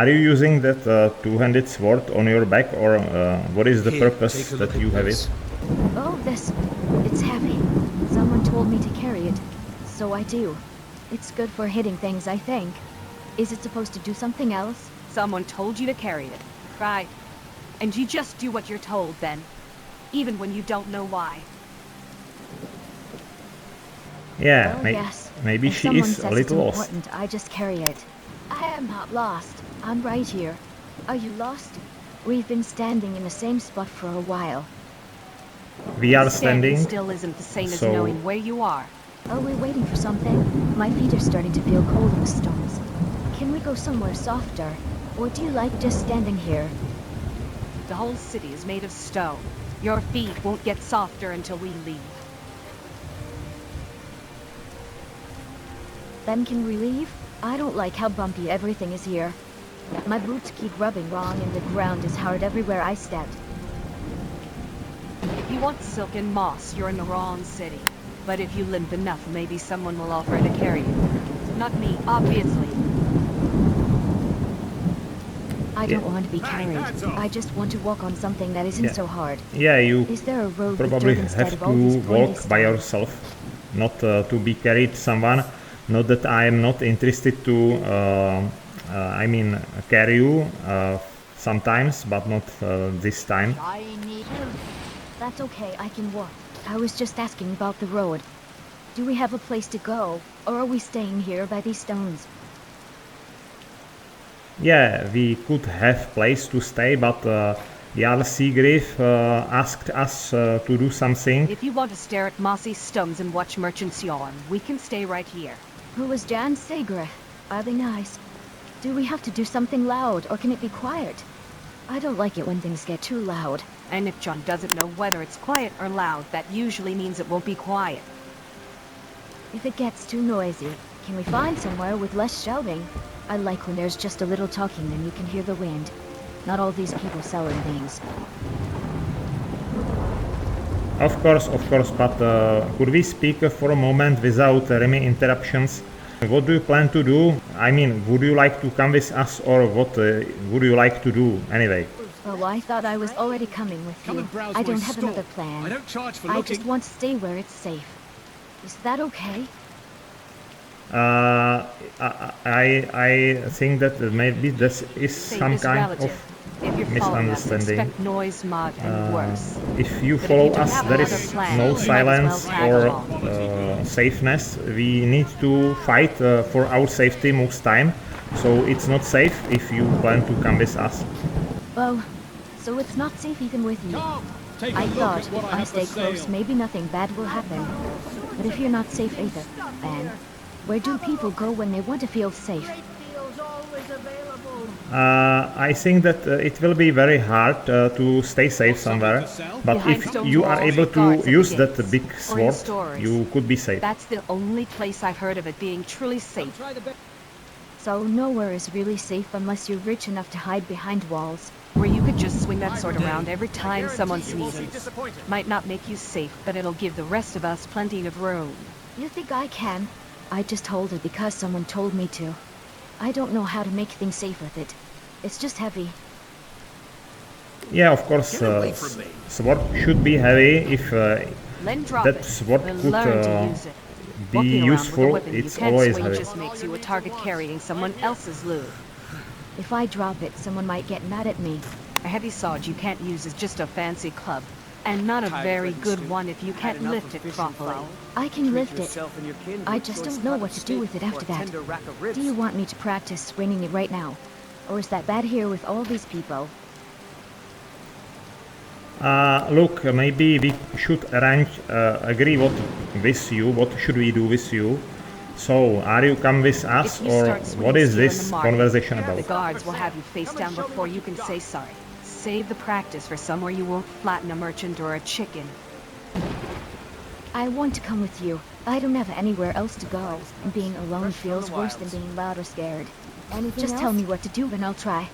Are you using that two-handed sword on your back, or what is the purpose that you have it? Oh, this. It's heavy. Someone told me to carry it, so I do. It's good for hitting things, I think. Is it supposed to do something else? Someone told you to carry it. Right. And you just do what you're told, then. Even when you don't know why. Yeah, Well, yes. maybe if she is a little it's lost. important, I just carry it. I am not lost. I'm right here. Are you lost? We've been standing in the same spot for a while. We are Standing standing, still isn't the same as so- knowing where you are. Are we waiting for something? My feet are starting to feel cold in the stones. Can we go somewhere softer? Or do you like just standing here? The whole city is made of stone. Your feet won't get softer until we leave. Then can we leave? I don't like how bumpy everything is here. My boots keep rubbing wrong and the ground is hard everywhere I step. If you want silk and moss, you're in the wrong city. But if you limp enough, maybe someone will offer to carry you. Not me, obviously. I don't want to be carried. I just want to walk on something that isn't so hard. Yeah, you Is there a road with probably dirt instead have of all these to pointy walk by stones? yourself, not to be carried someone. Not that I am not interested to, I mean, carry you sometimes, but not this time. That's okay, I can walk. I was just asking about the road. Do we have a place to go, or are we staying here by these stones? Yeah, we could have place to stay, but Jarl Sigrid asked us to do something. If you want to stare at mossy stones and watch merchants yawn, we can stay right here. Who is Jan Sigrid? Are they nice? Do we have to do something loud, or can it be quiet? I don't like it when things get too loud. And if John doesn't know whether it's quiet or loud, that usually means it won't be quiet. If it gets too noisy, can we find somewhere with less shouting? I like when there's just a little talking and you can hear the wind. Not all these people selling things. Of course, but could we speak for a moment without any interruptions? What do you plan to do? I mean, would you like to come with us, or what would you like to do anyway? Oh, I thought I was already coming with you. I don't have another plan. I don't charge for I looking. just want to stay where it's safe. Is that okay? I think that maybe this is Safe some is kind relative. of If you're following us, misunderstanding. expect noise, mud, and worse. If you But if follow you don't us, have there another is plan, no you might as silence well tag or along. safeness. We need to fight for our safety most time, so it's not safe if you plan to come with us. Oh, so it's not safe even with you. Come, take a I look thought at what if I I have stay for close, sale. maybe nothing bad will happen. But if you're not safe either, then where do people go when they want to feel safe? I think that it will be very hard to stay safe somewhere, but Behind if stone you are walls able with to guards at the use that gates. big Or in sword, stores. you could be safe. That's the only place I've heard of it being truly safe. So nowhere is really safe unless you're rich enough to hide behind walls. Where you could just swing that sword around every time someone sneezes. Might not make you safe, but it'll give the rest of us plenty of room. You think I can? I just hold it because someone told me to. I don't know how to make things safe with it. It's just heavy. Yeah, of course, Get away from me. sword should be heavy if Then drop that it. sword Then could learn to use it. be Walking around useful. with a weapon It's you can't always swing heavy. just makes you a target carrying someone else's loot. If I drop it, someone might get mad at me. A heavy sword you can't use is just a fancy club. And not a very good one if you can't lift it properly. I can lift it. I just don't know what to do with it after that. Do you want me to practice swinging it right now? Or is that bad here with all these people? Look, maybe we should agree with you. What should we do with you? So, are you come with us, If you or start swinging what is steel in this the market, conversation the about? guards will have you face down before you can say sorry. Save the practice for somewhere you won't flatten a merchant or a chicken. I want to come with you. I don't have anywhere else to go. And being alone feels worse than being loud or scared. Just tell me what to do and I'll try.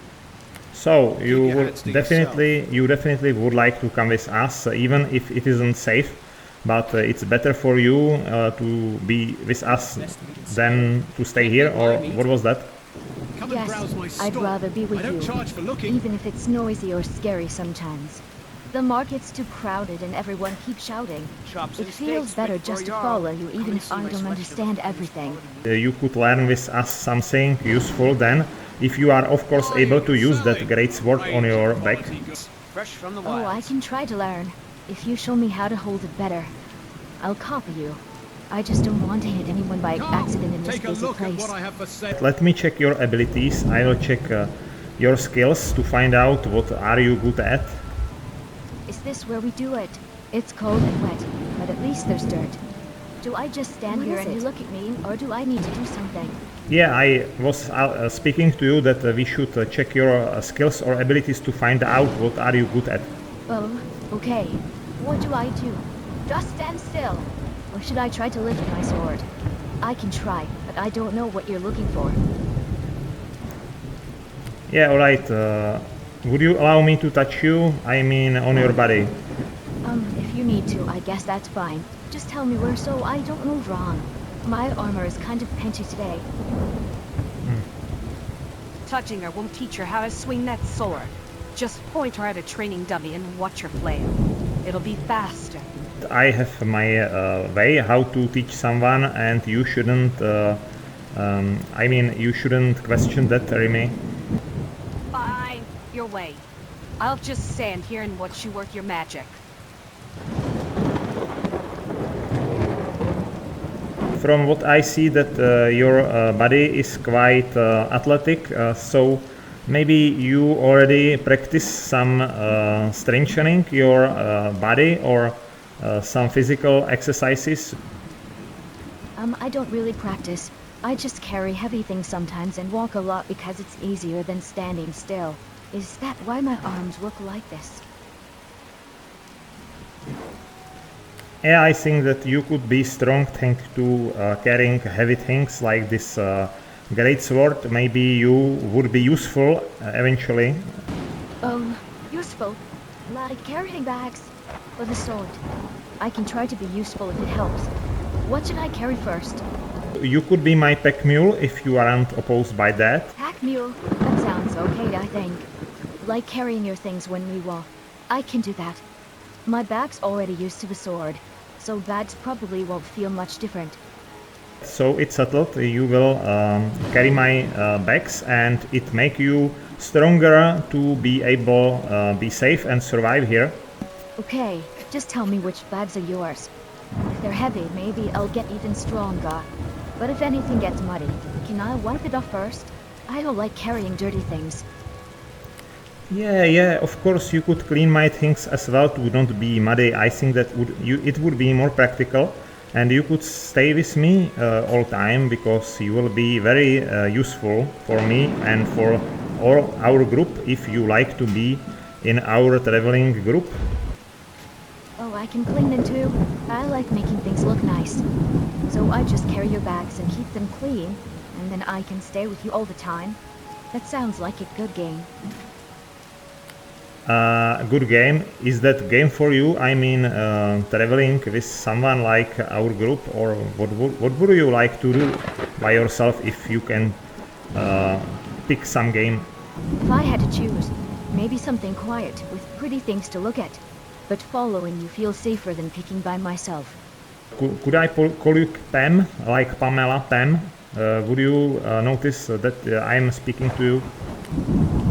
So you your would hands to definitely would like to come with us, even if it isn't safe. But it's better for you to be with us than to stay here, or what was that? Come and Yes, browse my I'd store. rather be with I don't you, charge for looking. even if it's noisy or scary sometimes. The market's too crowded and everyone keeps shouting. Chops It and feels steaks better fit for just to your- follow you, Come even and if see I my don't selection of understand finest everything. quality. You could learn with us something useful then, if you are of course able to use that great sword on your back. Fresh from the Oh, I wilds. can try to learn. If you show me how to hold it better, I'll copy you. I just don't want to hit anyone by accident in this Take a busy look at place. what I have for sale. Let me check your abilities. I will check your skills to find out what are you good at. Is this where we do it? It's cold and wet, but at least there's dirt. Do I just stand here and you look at me, or do I need to do something? Yeah, I was speaking to you that we should check your skills or abilities to find out what are you good at. Oh, okay. What do I do? Just stand still. Or should I try to lift my sword? I can try, but I don't know what you're looking for. Yeah, alright. Would you allow me to touch you? I mean, on your body. If you need to, I guess that's fine. Just tell me where so I don't move wrong. My armor is kind of pinchy today. Touching her won't teach her how to swing that sword. Just point her at a training dummy and watch her flail. It'll be faster. I have my way how to teach someone, and you shouldn't. I mean, you shouldn't question that, Rimmi. Fine, your way. I'll just stand here and watch you work your magic. From what I see, that your body is quite athletic, so maybe you already practice some strengthening your body or some physical exercises. I don't really practice. I just carry heavy things sometimes and walk a lot because it's easier than standing still. Is that why my arms look like this? Yeah, I think that you could be strong thanks to carrying heavy things like this great sword. Maybe you would be useful eventually. Useful. Like carrying bags. Or the sword. I can try to be useful if it helps. What should I carry first? You could be my pack mule if you aren't opposed by that. Pack mule. That sounds okay, I think. Like carrying your things when we walk. I can do that. My back's already used to the sword, so bags probably won't feel much different. So it's settled. You will carry my bags, and it make you stronger to be able be safe and survive here. Okay, just tell me which bags are yours. If they're heavy, maybe I'll get even stronger. But if anything gets muddy, can I wipe it off first? I don't like carrying dirty things. Yeah, of course you could clean my things as well to not be muddy. I think that it would be more practical, and you could stay with me all time because you will be very useful for me and for all our group if you like to be in our traveling group. Oh, I can clean them too. I like making things look nice. So I just carry your bags and keep them clean, and then I can stay with you all the time. That sounds like a good game. Good game. Is that game for you? I mean, traveling with someone like our group, or what would you like to do by yourself if you can pick some game? If I had to choose, maybe something quiet with pretty things to look at. But following you feels safer than picking by myself. Could I call you Pam, like Pamela, Pam? Would you notice that I am speaking to you?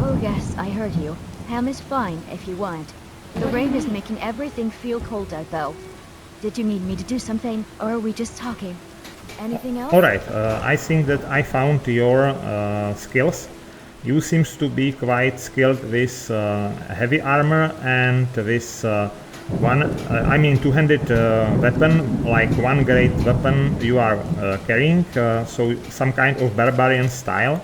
Oh yes, I heard you. Ham is fine if you want. The rain is making everything feel cold out though. Did you need me to do something, or are we just talking? Anything else? Alright, I think that I found your skills. You seems to be quite skilled with heavy armor and with two-handed weapon, like one great weapon you are carrying, so some kind of barbarian style.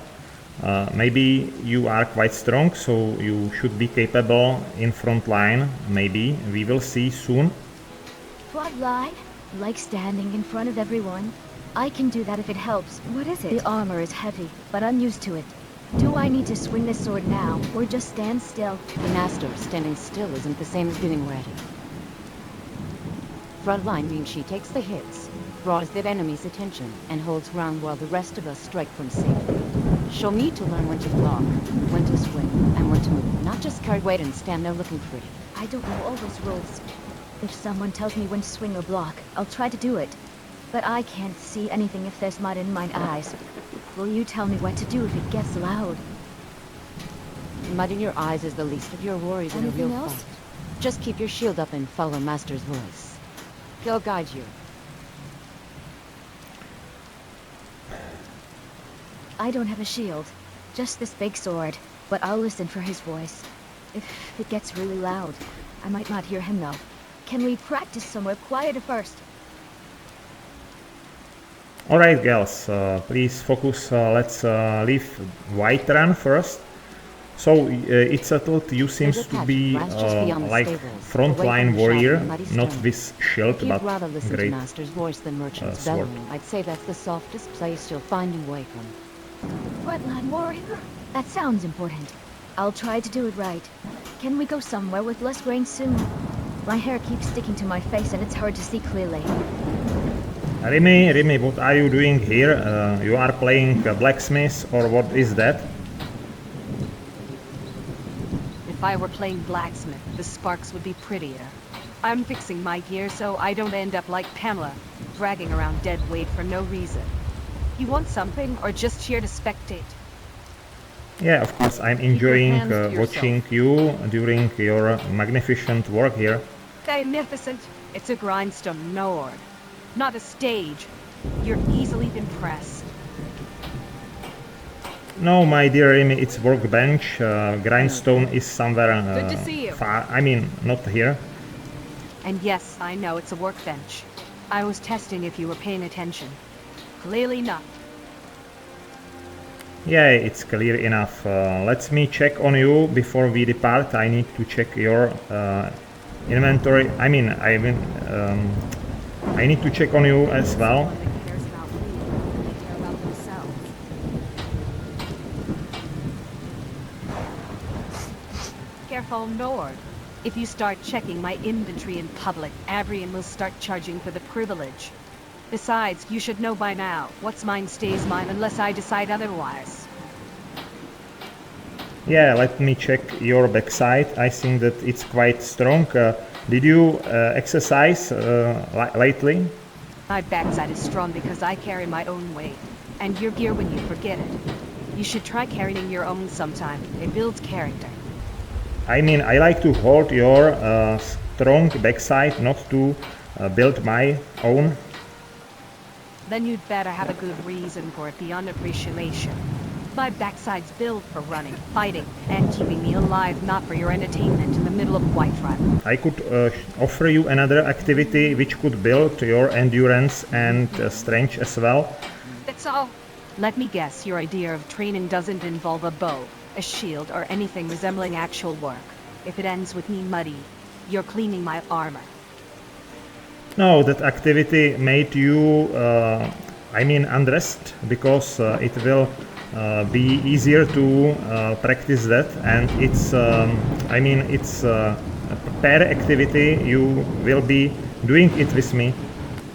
Maybe you are quite strong, so you should be capable in front line, maybe. We will see soon. Front line? Like standing in front of everyone? I can do that if it helps. What is it? The armor is heavy, but I'm used to it. Do I need to swing this sword now, or just stand still? The master standing still isn't the same as getting ready. Frontline means she takes the hits, draws the enemy's attention, and holds ground while the rest of us strike from safety. She'll need to learn when to block, when to swing, and when to move. Not just carry weight and stand there looking pretty. I don't know all those rules. If someone tells me when to swing or block, I'll try to do it. But I can't see anything if there's mud in my eyes. Will you tell me what to do if it gets loud? Mud in your eyes is the least of your worries in a Anything real else? fight. Just keep your shield up and follow Master's voice. He'll guide you. I don't have a shield. Just this big sword. But I'll listen for his voice. If it gets really loud, I might not hear him though. Can we practice somewhere quieter first? Alright, girls, please focus. Let's leave Whiterun first. So it's settled. You seems to be like frontline warrior, not this shield, If but you'd rather listen to great. Master's voice than Merchant's sword. bellowing, I'd say that's the softest place you'll find you away from. Wetland warrior? That sounds important. I'll try to do it right. Can we go somewhere with less rain soon? My hair keeps sticking to my face and it's hard to see clearly. Rimmi, what are you doing here? You are playing Blacksmith, or what is that? If I were playing Blacksmith, the sparks would be prettier. I'm fixing my gear so I don't end up like Pamela, dragging around dead weight for no reason. You want something, or just here to spectate? Yeah, of course, I'm enjoying hands to watching you during your magnificent work here. Magnificent. It's a grindstone nord, not a stage. You're easily impressed. No, my dear Rimmi, it's workbench. Grindstone is somewhere Good to see you. far. I mean, not here. And yes, I know it's a workbench. I was testing if you were paying attention. Clearly not. Yeah, it's clear enough. Let me check on you before we depart. I need to check your inventory. I need to check on you as well. That cares about me, they care about themselves. Careful, Nord. If you start checking my inventory in public, Avrian will start charging for the privilege. Besides, you should know by now, what's mine stays mine unless I decide otherwise. Yeah, let me check your backside. I think that it's quite strong. Did you exercise lately? My backside is strong because I carry my own weight, and your gear when you forget it. You should try carrying your own sometime. It builds character. I mean, I like to hold your strong backside, not to build my own. Then you'd better have a good reason for it beyond appreciation. My backside's built for running, fighting, and keeping me alive, not for your entertainment in the middle of Whiterun. I could offer you another activity which could build your endurance and strength as well. That's all. Let me guess, your idea of training doesn't involve a bow, a shield, or anything resembling actual work. If it ends with me muddy, you're cleaning my armor. No, that activity made you, undressed, because it will be easier to practice that, and it's a pair activity. You will be doing it with me.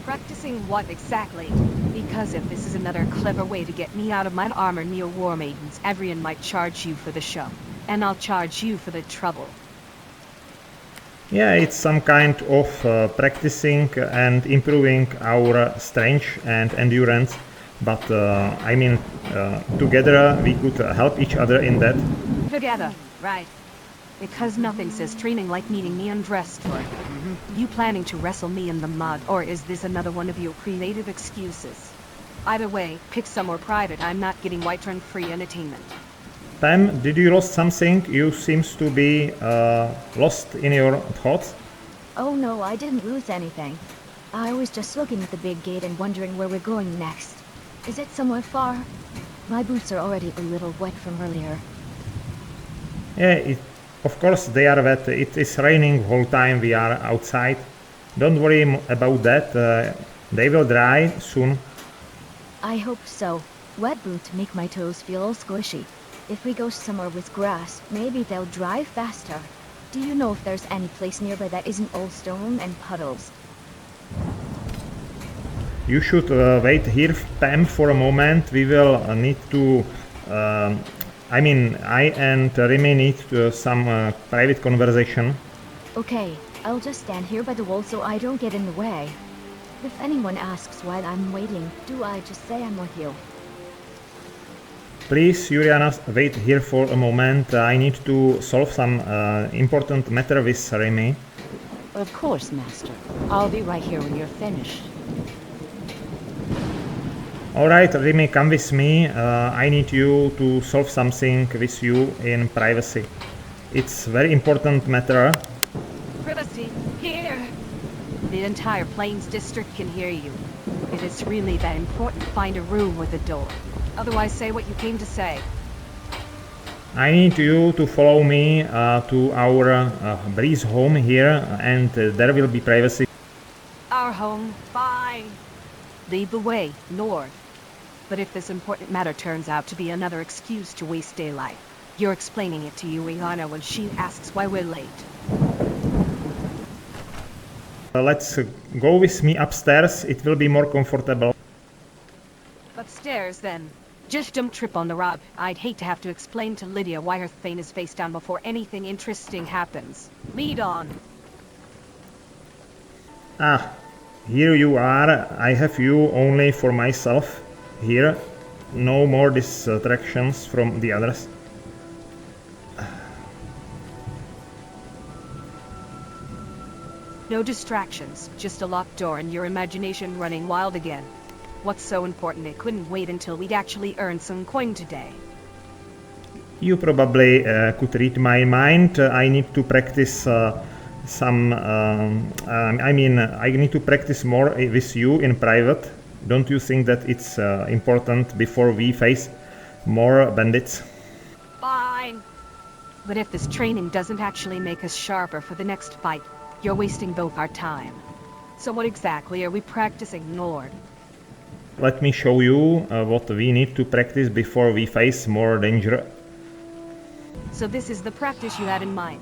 Practicing what exactly? Because if this is another clever way to get me out of my armor near Warmaidens, Avrian might charge you for the show. And I'll charge you for the trouble. Yeah, it's some kind of practicing and improving our strength and endurance, but together we could help each other in that. Together, right. Because nothing says training like meeting me undressed for it. You planning to wrestle me in the mud, or is this another one of your creative excuses? Either way, pick somewhere private. I'm not getting Whiterun free entertainment. Pam, did you lost something? You seems to be lost in your thoughts. Oh no, I didn't lose anything. I was just looking at the big gate and wondering where we're going next. Is it somewhere far? My boots are already a little wet from earlier. Yeah, of course they are wet. It is raining whole time we are outside. Don't worry about that. They will dry soon. I hope so. Wet boots make my toes feel all squishy. If we go somewhere with grass, maybe they'll dry faster. Do you know if there's any place nearby that isn't all stone and puddles? You should wait here, Pam, for a moment. We will need to I mean, I and Rimmi need some private conversation. Okay, I'll just stand here by the wall so I don't get in the way. If anyone asks why I'm waiting, do I just say I'm with you? Please, Yuriana, wait here for a moment. I need to solve some important matter with Rimmi. Of course, Master. I'll be right here when you're finished. Alright, Rimmi, come with me. I need you to solve something with you in privacy. It's very important matter. Privacy, here! The entire Plains district can hear you. If it's really that important, find a room with a door. Otherwise, say what you came to say. I need you to follow me to our Breezehome here, and there will be privacy. Our home, fine. Lead the way, north. But if this important matter turns out to be another excuse to waste daylight, you're explaining it to Yuriana when she asks why we're late. Let's go with me upstairs, it will be more comfortable. Upstairs, then. Just don't trip on the rug. I'd hate to have to explain to Lydia why her thane is face down before anything interesting happens. Lead on. Ah, here you are. I have you only for myself here. No more distractions from the others. No distractions, just a locked door and your imagination running wild again. What's so important it couldn't wait until we'd actually earned some coin today? You probably could read my mind. I need to practice I need to practice more with you in private. Don't you think that it's important before we face more bandits? Fine. But if this training doesn't actually make us sharper for the next fight, you're wasting both our time. So what exactly are we practicing, Lord? Let me show you what we need to practice before we face more danger. So this is the practice you had in mind?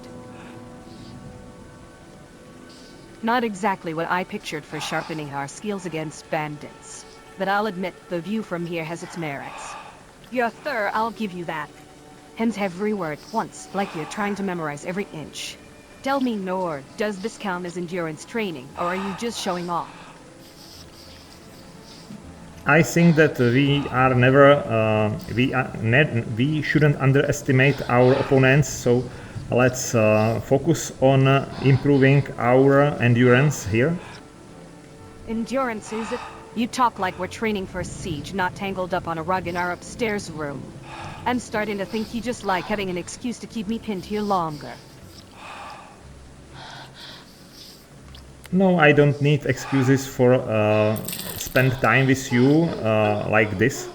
Not exactly what I pictured for sharpening our skills against bandits. But I'll admit, the view from here has its merits. You're thorough, I'll give you that. Hence every word once, like you're trying to memorize every inch. Tell me, Nord, does this count as endurance training, or are you just showing off? I think that we shouldn't underestimate our opponents, so let's focus on improving our endurance here. Endurance, is it? You talk like we're training for a siege, not tangled up on a rug in our upstairs room. I'm starting to think you just like having an excuse to keep me pinned here longer. No, I don't need excuses for spend time with you like this.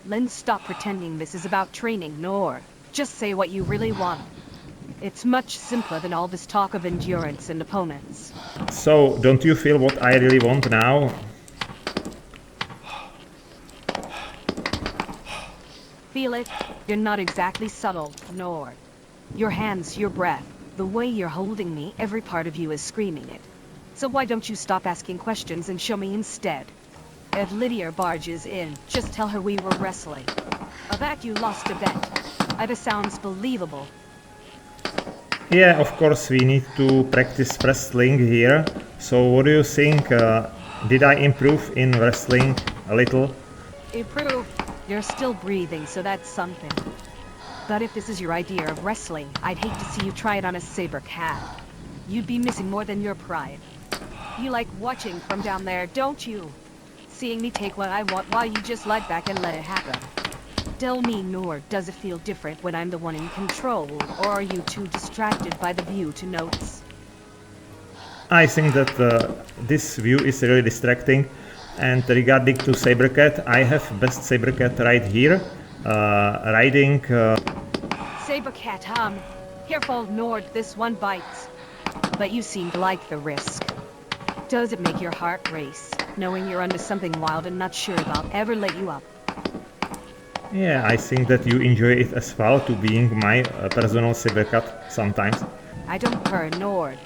Then stop pretending this is about training, nor just say what you really want. It's much simpler than all this talk of endurance and opponents. So, don't you feel what I really want now? Feel it? You're not exactly subtle, nor. Your hands, your breath, the way you're holding me, every part of you is screaming it. So why don't you stop asking questions and show me instead? If Lydia barges in, just tell her we were wrestling. I bet you lost a bet. Either sounds believable. Yeah, of course we need to practice wrestling here. So what do you think? Did I improve in wrestling a little? Improve. You're still breathing, so that's something. But if this is your idea of wrestling, I'd hate to see you try it on a saber cat. You'd be missing more than your pride. You like watching from down there, don't you? Seeing me take what I want while you just lie back and let it happen. Tell me, Nor, does it feel different when I'm the one in control, or are you too distracted by the view to notice? I think that this view is really distracting. And regarding to Sabercat, I have best Sabercat right here, riding... Sabercat, careful, Nord, this one bites. But you seem to like the risk. Does it make your heart race, knowing you're under something wild and not sure about ever let you up? Yeah, I think that you enjoy it as well, to being my personal Sabercat sometimes. I don't purr, Nord.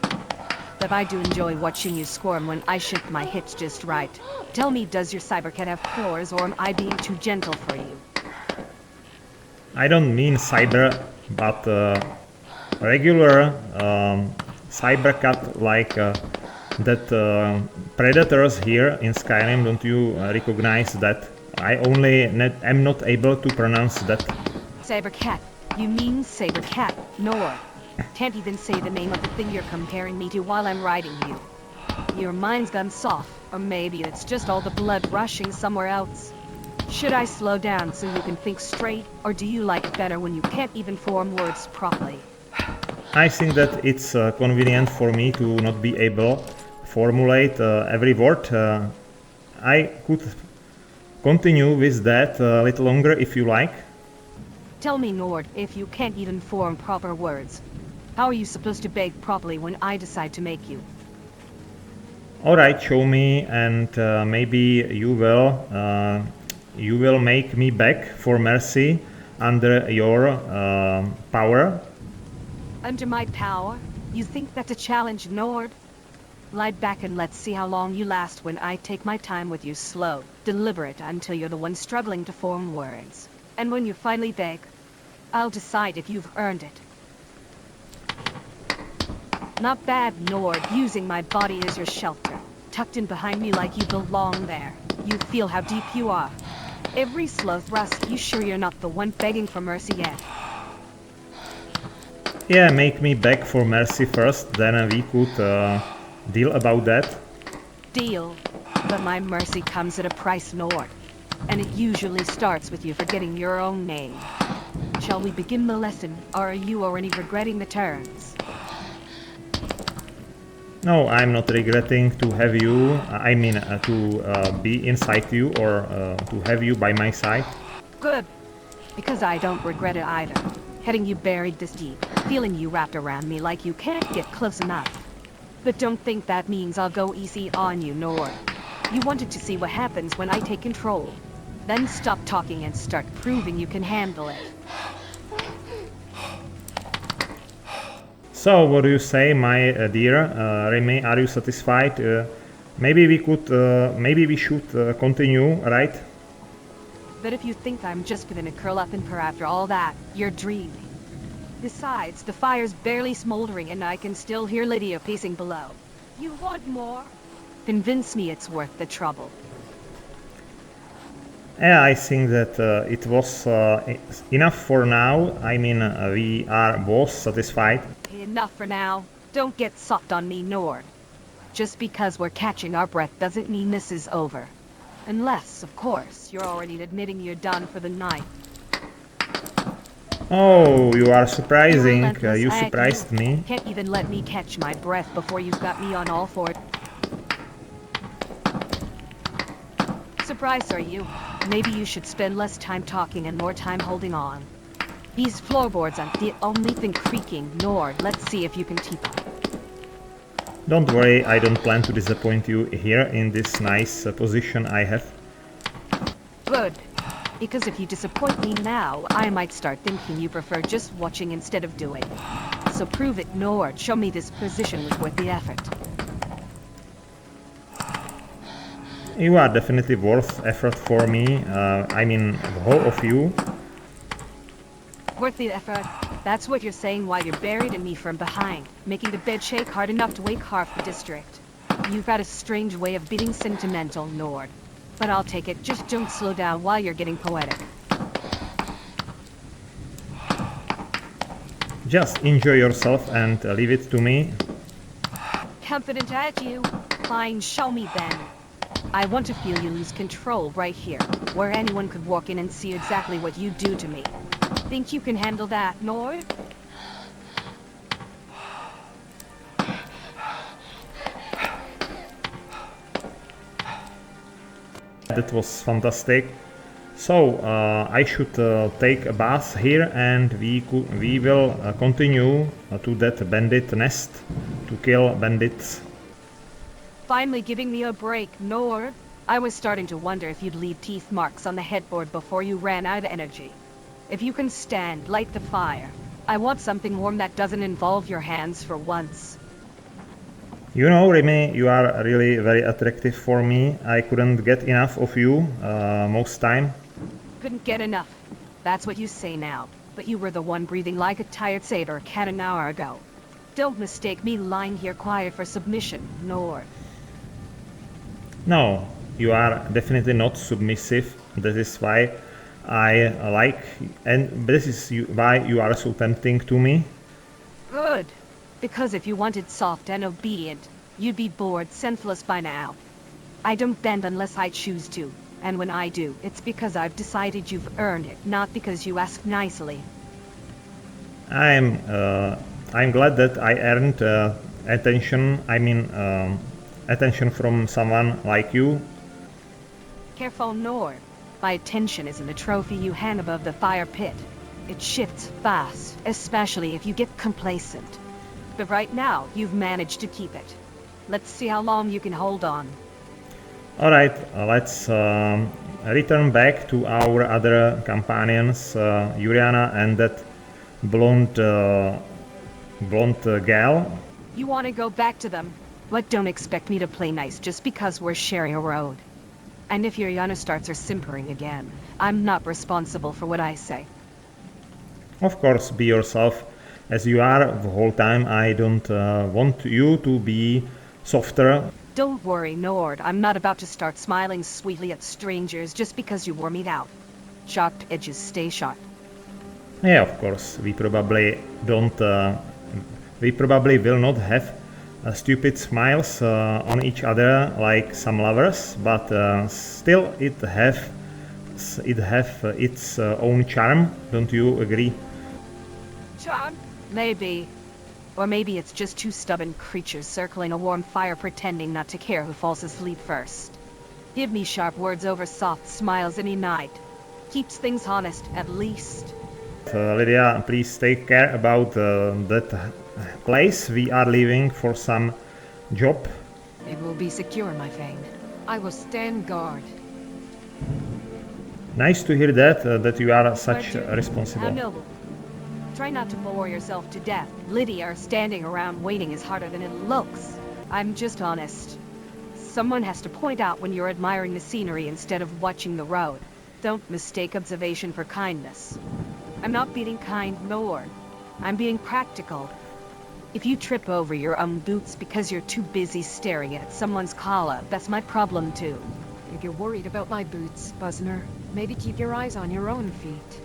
But I do enjoy watching you squirm when I shift my hips just right. Tell me, does your Cybercat have claws, or am I being too gentle for you? I don't mean cyber, but regular cyber cat like that predators here in Skyrim. Don't you recognize that? I only am not able to pronounce that. Saber cat. You mean saber cat, Nord. Can't even say the name of the thing you're comparing me to while I'm riding you. Your mind's gone soft, or maybe it's just all the blood rushing somewhere else. Should I slow down so you can think straight, or do you like it better when you can't even form words properly? I think that it's convenient for me to not be able to formulate every word. I could continue with that a little longer if you like. Tell me, Nord, if you can't even form proper words, how are you supposed to beg properly when I decide to make you? Alright, show me, and maybe you will make me beg for mercy under your power. Under my power? You think that's a challenge, Nord? Lie back and let's see how long you last when I take my time with you, slow, deliberate, until you're the one struggling to form words. And when you finally beg, I'll decide if you've earned it. Not bad, Nord, using my body as your shelter. Tucked in behind me like you belong there. You feel how deep you are. Every slow thrust, you sure you're not the one begging for mercy yet? Yeah, make me beg for mercy first, then we could deal about that. Deal. But my mercy comes at a price, Nord. And it usually starts with you forgetting your own name. Shall we begin the lesson, or are you already regretting the terms? No, I'm not regretting to have you, to be inside you or to have you by my side. Good. Because I don't regret it either. Having you buried this deep, feeling you wrapped around me like you can't get close enough. But don't think that means I'll go easy on you, Nord. You wanted to see what happens when I take control. Then stop talking and start proving you can handle it. So, what do you say, my dear Rimmi? Are you satisfied? Maybe we should continue, right? But if you think I'm just gonna curl up in purr after all that, you're dreaming. Besides, the fire's barely smoldering and I can still hear Lydia pacing below. You want more? Convince me it's worth the trouble. Yeah, I think that it was enough for now. I mean, we are both satisfied. Enough for now. Don't get soft on me, Nord. Just because we're catching our breath doesn't mean this is over. Unless, of course, you're already admitting you're done for the night. Oh, you are surprising. You surprised me. Can't even let me catch my breath before you've got me on all fours. Surprised are you? Maybe you should spend less time talking and more time holding on. These floorboards aren't the only thing creaking, Nord. Let's see if you can keep up. Don't worry, I don't plan to disappoint you here in this nice position I have. Good. Because if you disappoint me now, I might start thinking you prefer just watching instead of doing. So prove it, Nord. Show me this position was worth the effort. You are definitely worth effort for me. I mean, the whole of you. Worth the effort? That's what you're saying while you're buried in me from behind, making the bed shake hard enough to wake half the district. You've got a strange way of being sentimental, Nord. But I'll take it. Just don't slow down while you're getting poetic. Just enjoy yourself and leave it to me. Confident at you? Fine, show me then. I want to feel you lose control right here, where anyone could walk in and see exactly what you do to me. Think you can handle that, Nord? That was fantastic. So I should take a bath here, and we will continue to that bandit nest to kill bandits. Finally giving me a break, Nord. I was starting to wonder if you'd leave teeth marks on the headboard before you ran out of energy. If you can stand, light the fire. I want something warm that doesn't involve your hands for once. You know, Rimmi, you are really very attractive for me. I couldn't get enough of you most time. Couldn't get enough. That's what you say now, but you were the one breathing like a tired satyr cat an hour ago. Don't mistake me lying here quiet for submission, nor... No, you are definitely not submissive. That is why I like, and this is why you are so tempting to me. Good. Because if you wanted soft and obedient, you'd be bored senseless by now. I don't bend unless I choose to, and when I do, it's because I've decided you've earned it, not because you asked nicely. I'm glad that I earned attention. Attention from someone like you. Careful, Nord. My attention isn't a trophy you hang above the fire pit. It shifts fast, especially if you get complacent. But right now, you've managed to keep it. Let's see how long you can hold on. Alright, let's return back to our other companions, Yuriana and that blonde gal. You want to go back to them, but don't expect me to play nice just because we're sharing a road. And if Yuriana starts her simpering again, I'm not responsible for what I say. Of course, be yourself as you are the whole time. I don't want you to be softer. Don't worry, Nord. I'm not about to start smiling sweetly at strangers just because you wore me out. Sharp edges stay sharp. Yeah, of course. We probably don't. We probably will not have stupid smiles on each other like some lovers, but still it have its own charm. Don't you agree? Charm? Maybe. Or maybe it's just two stubborn creatures circling a warm fire pretending not to care who falls asleep first. Give me sharp words over soft smiles any night. Keeps things honest, at least. Lydia, please take care about that place. We are leaving for some job. It will be secure, my Thane. I will stand guard. Nice to hear that you are such How responsible. noble. Try not to bore yourself to death. Lydia standing around waiting is harder than it looks. I'm just honest. Someone has to point out when you're admiring the scenery instead of watching the road. Don't mistake observation for kindness. I'm not being kind, nor. I'm being practical. If you trip over your own boots because you're too busy staring at someone's collar, that's my problem too. If you're worried about my boots, Buzzner, maybe keep your eyes on your own feet.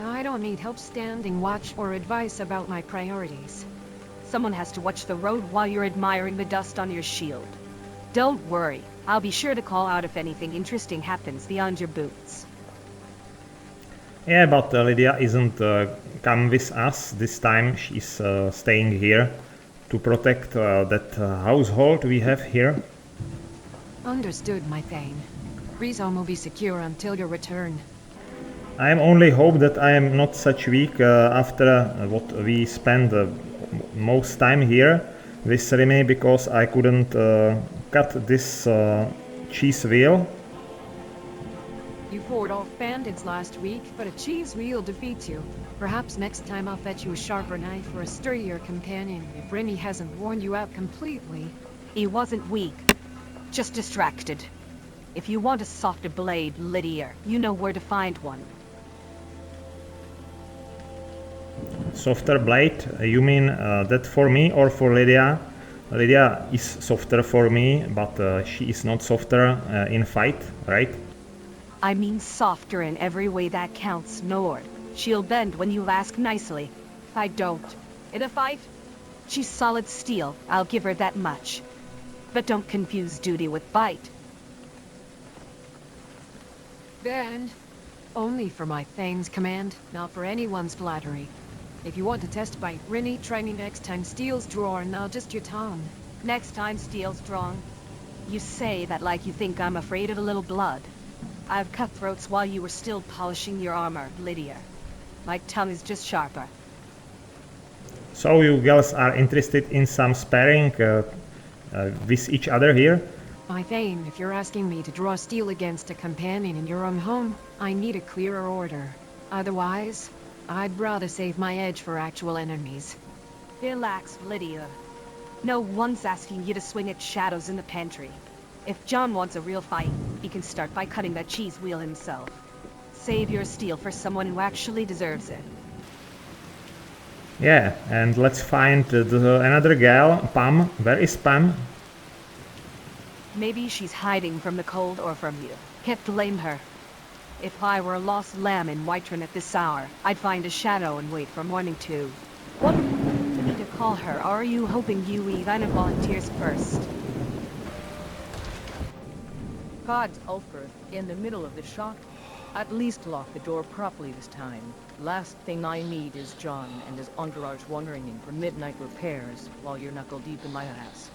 I don't need help standing watch or advice about my priorities. Someone has to watch the road while you're admiring the dust on your shield. Don't worry, I'll be sure to call out if anything interesting happens beyond your boots. Yeah, but Lydia isn't come with us this time. She's staying here to protect that household we have here. Understood, my Thane. Breezehome will be secure until your return. I only hope that I am not such weak after what we spent most time here with Rimmi, because I couldn't cut this cheese wheel. You fought off bandits last week, but a cheese wheel defeats you. Perhaps next time I'll fetch you a sharper knife or a sturdier companion if Rimmi hasn't worn you out completely. He wasn't weak, just distracted. If you want a softer blade, Lydia, you know where to find one. Softer blade? You mean that for me or for Lydia? Lydia is softer for me, but she is not softer in fight, right? I mean softer in every way that counts, Nord. She'll bend when you ask nicely. I don't. In a fight, she's solid steel, I'll give her that much. But don't confuse duty with bite. Bend? Only for my Thane's command, not for anyone's flattery. If you want to test bite Rimmi, try me next time steel's drawn and I'll just your tongue. Next time steel's drawn. You say that like you think I'm afraid of a little blood. I've cut throats while you were still polishing your armor, Lydia. My tongue is just sharper. So you girls are interested in some sparring with each other here? My Thane, if you're asking me to draw steel against a companion in your own home, I need a clearer order. Otherwise, I'd rather save my edge for actual enemies. Relax, Lydia. No one's asking you to swing at shadows in the pantry. If John wants a real fight, he can start by cutting that cheese wheel himself. Save your steel for someone who actually deserves it. Yeah, and let's find another gal, Pam. Where is Pam? Maybe she's hiding from the cold or from you. Can't blame her. If I were a lost lamb in Whiterun at this hour, I'd find a shadow and wait for morning too. What? You need to call her, or are you hoping Yuriana volunteers first? God's Ulfrith, in the middle of the shock. At least lock the door properly this time. Last thing I need is John and his entourage wandering in for midnight repairs while you're knuckle deep in my ass.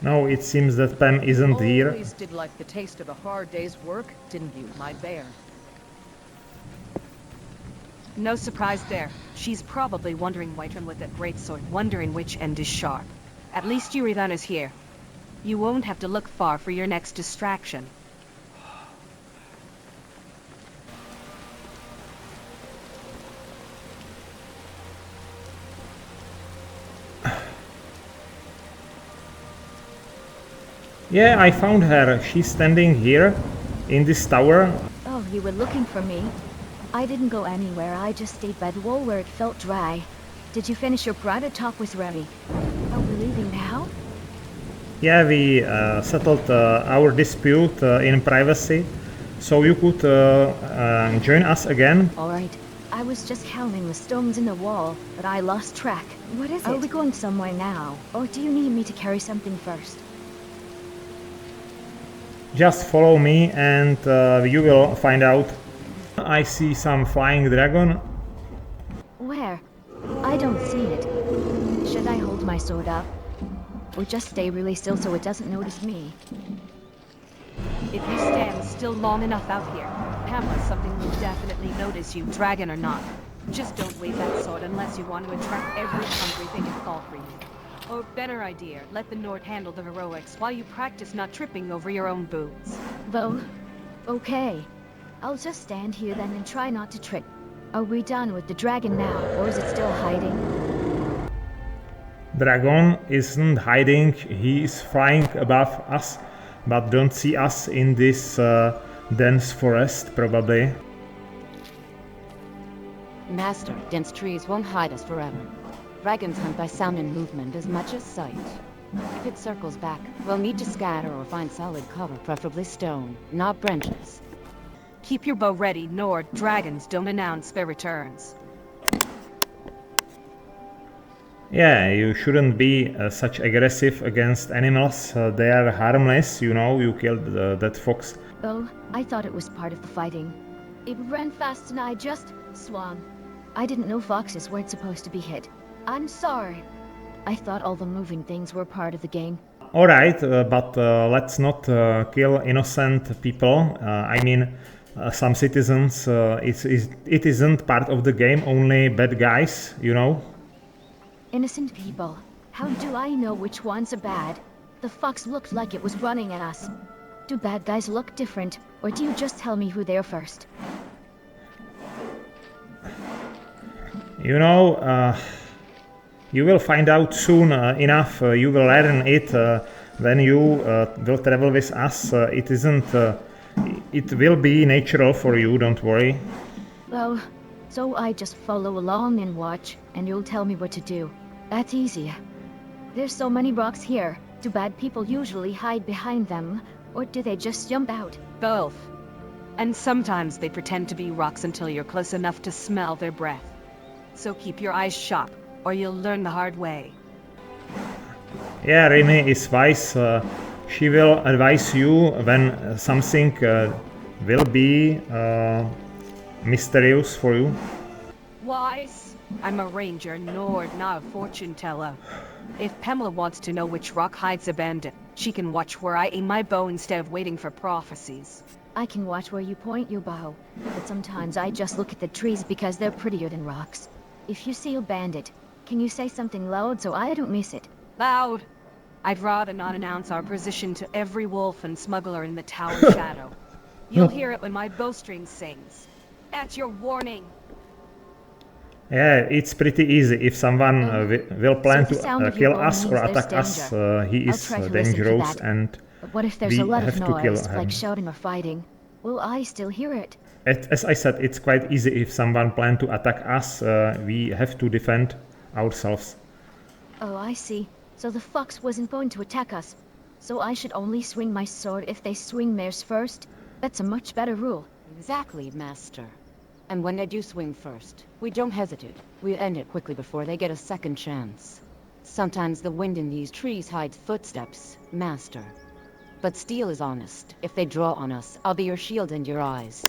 No, it seems that Pam isn't here. Always did like the taste of a hard day's work, didn't you, my bear? No surprise there. She's probably wandering Whiterun with that greatsword, wondering which end is sharp. At least Yuriana's here. You won't have to look far for your next distraction. Yeah, I found her. She's standing here, in this tower. Oh, you were looking for me? I didn't go anywhere, I just stayed by the wall where it felt dry. Did you finish your private talk with Rimmi? Are we leaving now? Yeah, we settled our dispute in privacy, so you could join us again. Alright. I was just counting the stones in the wall, but I lost track. What is it? Are we going somewhere now? Or do you need me to carry something first? Just follow me and you will find out. I see some flying dragon. Where? I don't see it. Should I hold my sword up? Or just stay really still so it doesn't notice me? If you stand still long enough out here, Pamela something will definitely notice you, dragon or not. Just don't wave that sword unless you want to attract every hungry thing and fall for you. Or better idea, let the Nord handle the heroics while you practice not tripping over your own boots. Though, okay. I'll just stand here then and try not to trip. Are we done with the dragon now, or is it still hiding? Dragon isn't hiding, he is flying above us, but don't see us in this dense forest, probably. Master, dense trees won't hide us forever. Dragons hunt by sound and movement as much as sight. If it circles back, we'll need to scatter or find solid cover, preferably stone, not branches. Keep your bow ready, Nord. Dragons don't announce their returns. Yeah, you shouldn't be such aggressive against animals. They are harmless, you know, you killed that fox. Oh, I thought it was part of the fighting. It ran fast and I just swung. I didn't know foxes weren't supposed to be hit. I'm sorry. I thought all the moving things were part of the game. Alright, but let's not kill innocent people. I mean, some citizens, it isn't part of the game, only bad guys, you know? Innocent people. How do I know which ones are bad? The fox looked like it was running at us. Do bad guys look different, or do you just tell me who they're first? You know, you will find out soon enough. You will learn it when you will travel with us. It isn't. It will be natural for you. Don't worry. Well, so I just follow along and watch, and you'll tell me what to do. That's easier. There's so many rocks here. Do bad people usually hide behind them, or do they just jump out? Both. And sometimes they pretend to be rocks until you're close enough to smell their breath. So keep your eyes sharp, or you'll learn the hard way. Yeah, Rimmi is wise. She will advise you when something will be mysterious for you. Wise? I'm a ranger, Nord, not a fortune teller. If Pamela wants to know which rock hides a bandit, she can watch where I aim my bow instead of waiting for prophecies. I can watch where you point your bow, but sometimes I just look at the trees because they're prettier than rocks. If you see a bandit, can you say something loud so I don't miss it? Loud? I'd rather not announce our position to every wolf and smuggler in the tower shadow. You'll hear it when my bowstring sings. That's your warning. Yeah, it's pretty easy. If someone will plan So the sound to of your kill bow us or means there's attack us, danger. he I'll is try to listen to dangerous that. and But what if there's we a lot have of to kill noise, him. like shouting or fighting? Will I still hear it? As I said, it's quite easy. If someone plans to attack us, we have to defend ourselves. Oh, I see. So the fox wasn't going to attack us. So I should only swing my sword if they swing theirs first? That's a much better rule. Exactly, Master. And when they do swing first, we don't hesitate. We end it quickly before they get a second chance. Sometimes the wind in these trees hides footsteps, Master. But steel is honest. If they draw on us, I'll be your shield and your eyes.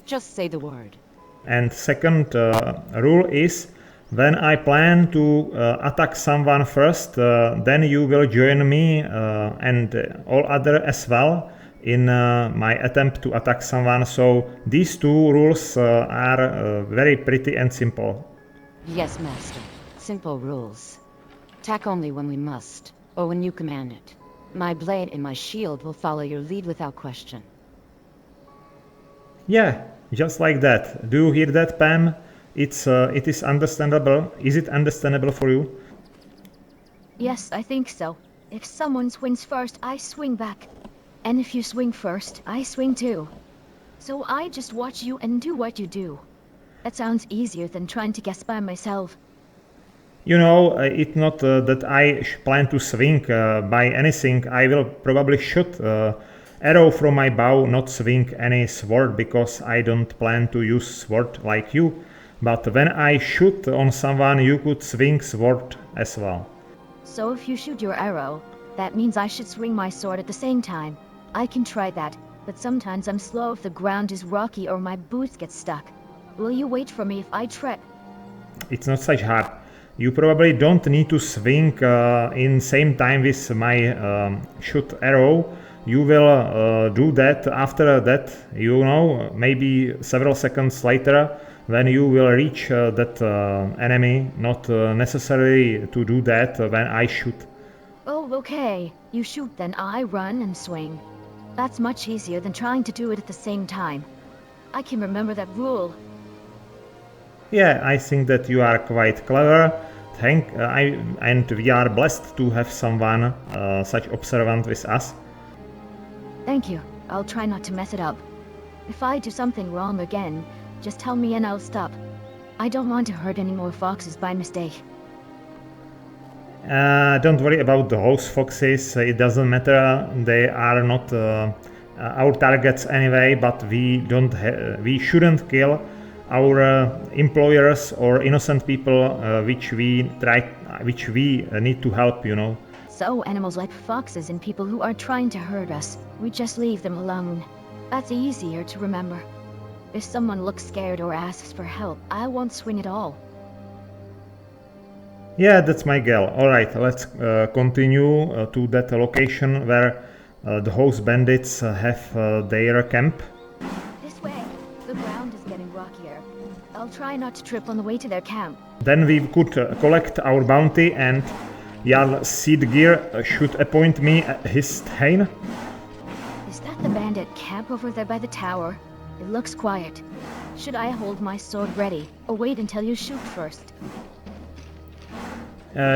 Just say the word. And second rule is, when I plan to attack someone first, then you will join me and all other as well in my attempt to attack someone. So these two rules are very pretty and simple. Yes, Master. Simple rules. Attack only when we must, or when you command it. My blade and my shield will follow your lead without question. Yeah, just like that. Do you hear that, Pam? It is understandable. Is it understandable for you? Yes, I think so. If someone swings first, I swing back. And if you swing first, I swing too. So I just watch you and do what you do. That sounds easier than trying to guess by myself. You know, it's not that I plan to swing by anything. I will probably shoot arrow from my bow, not swing any sword, because I don't plan to use sword like you. But when I shoot on someone, you could swing sword as well. So if you shoot your arrow, that means I should swing my sword at the same time. I can try that, but sometimes I'm slow if the ground is rocky or my boots get stuck. Will you wait for me if I trip? It's not such hard. You probably don't need to swing in same time with my shoot arrow. You will do that after that, you know, maybe several seconds later, when you will reach that enemy, not necessarily to do that when I shoot. Oh, okay. You shoot, then I run and swing. That's much easier than trying to do it at the same time. I can remember that rule. Yeah, I think that you are quite clever. And we are blessed to have someone such observant with us. Thank you. I'll try not to mess it up. If I do something wrong again, just tell me and I'll stop. I don't want to hurt any more foxes by mistake. Don't worry about those foxes. It doesn't matter. They are not our targets anyway. But we shouldn't kill our employers or innocent people, which we need to help. You know. So animals like foxes and people who are trying to hurt us, we just leave them alone. That's easier to remember. If someone looks scared or asks for help, I won't swing at all. Yeah, that's my girl. Alright, let's continue to that location where the host bandits have their camp. This way. The ground is getting rockier. I'll try not to trip on the way to their camp. Then we could collect our bounty and Jarl Seedgear should appoint me his Thane. Is that the bandit camp over there by the tower? It looks quiet. Should I hold my sword ready, or wait until you shoot first?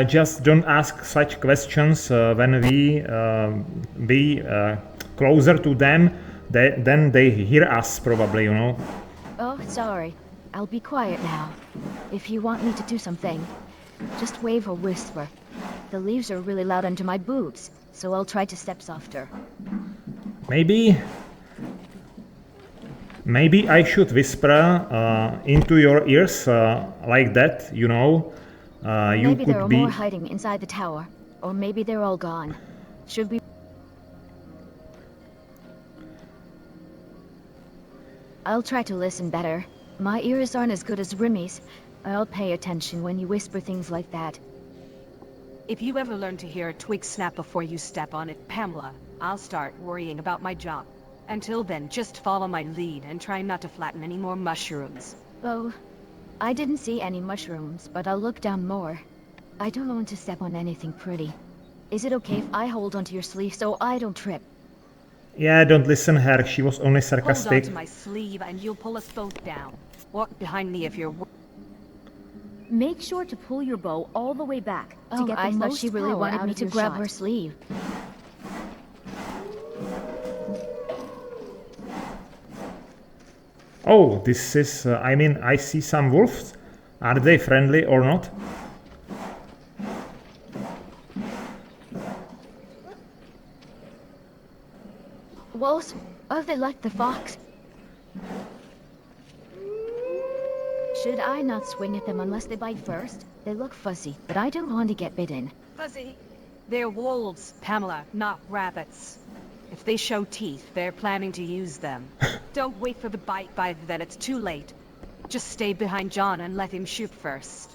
Just don't ask such questions when we be closer to them. Then they hear us probably, you know. Oh, sorry. I'll be quiet now. If you want me to do something, just wave or whisper. The leaves are really loud under my boots, so I'll try to step softer. Maybe I should whisper into your ears like that, you know. Maybe there are more hiding inside the tower, or maybe they're all gone. Should we... I'll try to listen better. My ears aren't as good as Rimmi's. I'll pay attention when you whisper things like that. If you ever learn to hear a twig snap before you step on it, Pamela, I'll start worrying about my job. Until then, just follow my lead and try not to flatten any more mushrooms. Oh, I didn't see any mushrooms, but I'll look down more. I don't want to step on anything pretty. Is it okay if I hold onto your sleeve so I don't trip? Yeah, don't listen her, she was only sarcastic. Hold on to my sleeve and you'll pull us both down. Walk behind me if you're... Make sure to pull your bow all the way back to get the I thought most she really power wanted out me of to your grab shot. her sleeve. Oh, this is, I mean, I see some wolves. Are they friendly or not? Wolves? Oh, they like the fox. Should I not swing at them unless they bite first? They look fuzzy, but I don't want to get bitten. Fuzzy. They're wolves, Pamela, not rabbits. If they show teeth, they're planning to use them. Don't wait for the bite by then, it's too late. Just stay behind John and let him shoot first.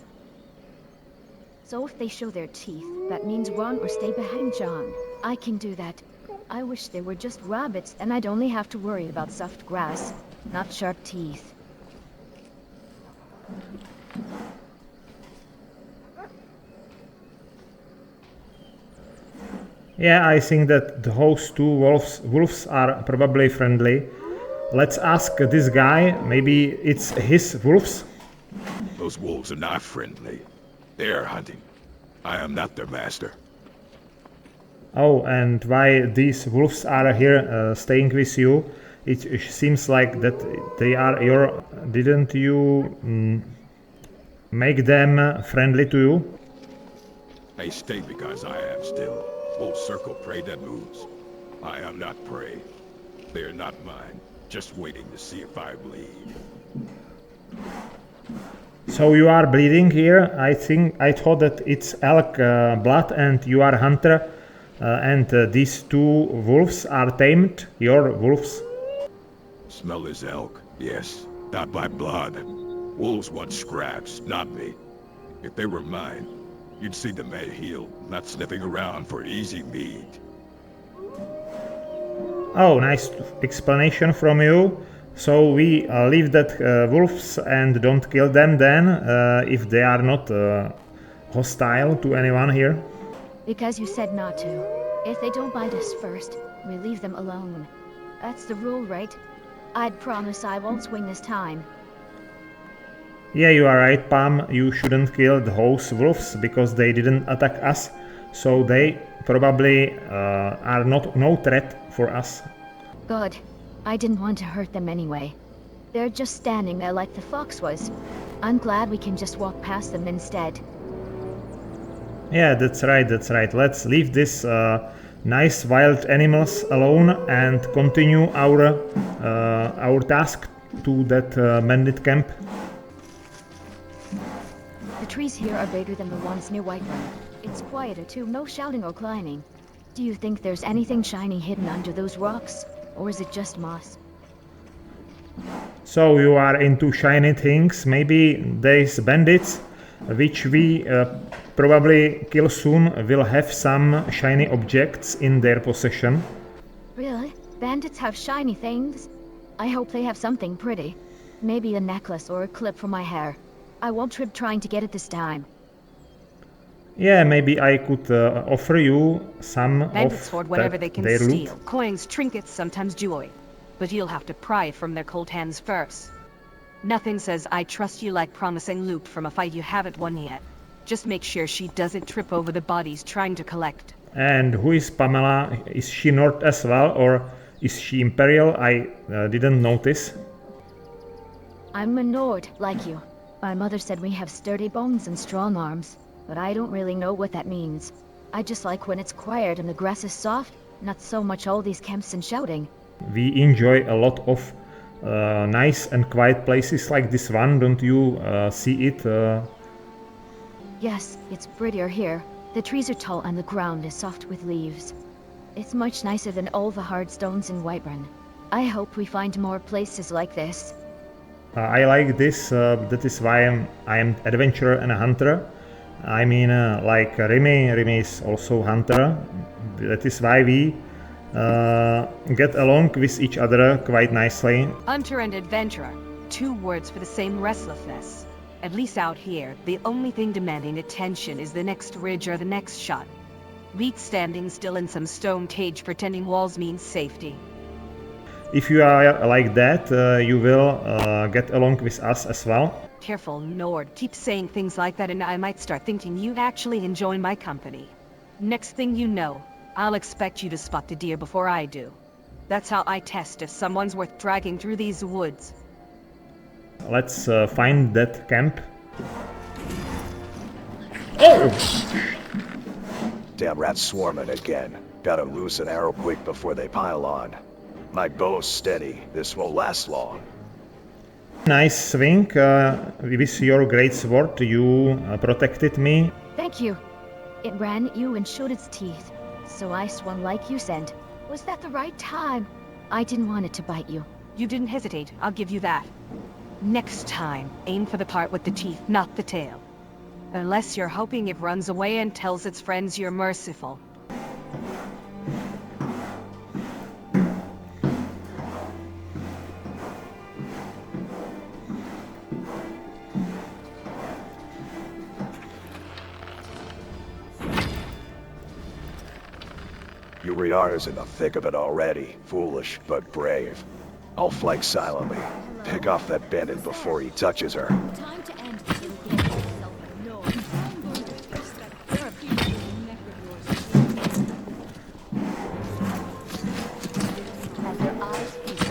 So if they show their teeth, that means run or stay behind John. I can do that. I wish they were just rabbits and I'd only have to worry about soft grass, not sharp teeth. Yeah, I think that those two wolves are probably friendly. Let's ask this guy, maybe it's his wolves? Those wolves are not friendly. They are hunting. I am not their master. Oh, and why these wolves are here staying with you? It seems like that they are your... Didn't you make them friendly to you? They stay because I am still. Wolves circle prey that moves. I am not prey. They are not mine. Just waiting to see if I bleed. So you are bleeding here. I thought that it's elk blood and you are hunter. And these two wolves are tamed, your wolves. Smell is elk, yes. Not by blood. Wolves want scraps, not me. If they were mine, you'd see the man healed, not sniffing around for easy meat. Oh, nice explanation from you. So we leave that wolves and don't kill them then, if they are not hostile to anyone here? Because you said not to. If they don't bite us first, we leave them alone. That's the rule, right? I'd promise I won't swing this time. Yeah, you are right, Pam. You shouldn't kill those wolves because they didn't attack us. So they probably are no threat for us. Good. I didn't want to hurt them anyway. They're just standing there like the fox was. I'm glad we can just walk past them instead. Yeah, that's right, that's right. Let's leave this nice wild animals alone and continue our task to that bandit camp. The trees here are bigger than the ones near Whiterun. It's quieter too, no shouting or climbing. Do you think there's anything shiny hidden under those rocks? Or is it just moss? So you are into shiny things. Maybe these bandits, which we probably kill soon, will have some shiny objects in their possession. Really? Bandits have shiny things? I hope they have something pretty. Maybe a necklace or a clip for my hair. I won't trip trying to get it this time. Yeah, maybe I could offer you some Bandits of hoard whatever they can their steal. loot. Coins, trinkets, sometimes jewelry. But you'll have to pry it from their cold hands first. Nothing says I trust you like promising loot from a fight you haven't won yet. Just make sure she doesn't trip over the bodies trying to collect. And who is Pamela? Is she Nord as well, or is she Imperial? I didn't notice. I'm a Nord, like you. My mother said we have sturdy bones and strong arms, but I don't really know what that means. I just like when it's quiet and the grass is soft, not so much all these camps and shouting. We enjoy a lot of nice and quiet places like this one, don't you see it? Yes, it's prettier here. The trees are tall and the ground is soft with leaves. It's much nicer than all the hard stones in Whiterun. I hope we find more places like this. I like this, that is why I am adventurer and a hunter. I mean, like Rimmi is also hunter. That is why we get along with each other quite nicely. Hunter and adventurer. 2 words for the same restlessness. At least out here, the only thing demanding attention is the next ridge or the next shot. Weak standing still in some stone cage pretending walls mean safety. If you are like that, you will get along with us as well. Careful, Nord. Keep saying things like that and I might start thinking you actually enjoy my company. Next thing you know, I'll expect you to spot the deer before I do. That's how I test if someone's worth dragging through these woods. Let's find that camp. Oh! Damn rats swarming again. Gotta loose an arrow quick before they pile on. My bow's steady. This won't last long. Nice swing. With your great sword, you protected me. Thank you. It ran at you and showed its teeth. So I swung like you said. Was that the right time? I didn't want it to bite you. You didn't hesitate, I'll give you that. Next time, aim for the part with the teeth, not the tail. Unless you're hoping it runs away and tells its friends you're merciful. Yuriana's in the thick of it already. Foolish, but brave. I'll flank silently. Pick off that bandit before he touches her. Time to end this. You'll get yourself annoyed. I'm going to fix that therapy in the neck of yours. As your eyes feast,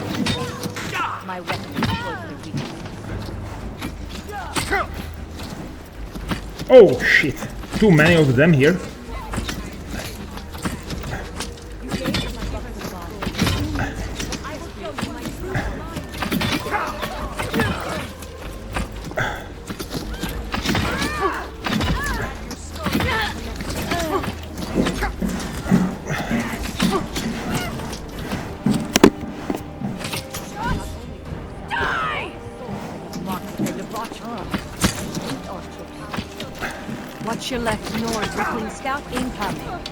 my weapon explodes their weakness. Oh shit! Too many of them here. Watch your left, Nord. Rippling scout incoming.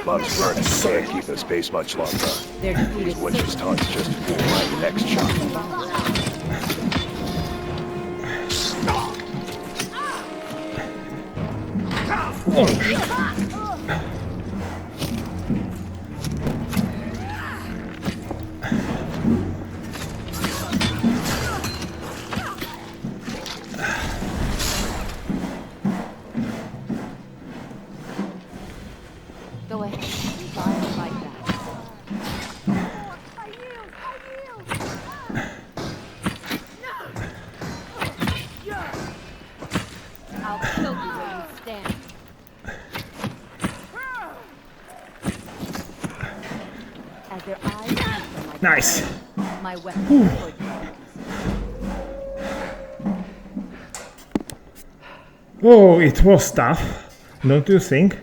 Bob's burning. Can't keep this pace much longer. These witches' taunts just fool my next shot. Go ahead. Fire like that. I'll kill you where you stand. As their eyes feast on my Nice. my weapon. Oh, it was tough, don't you think?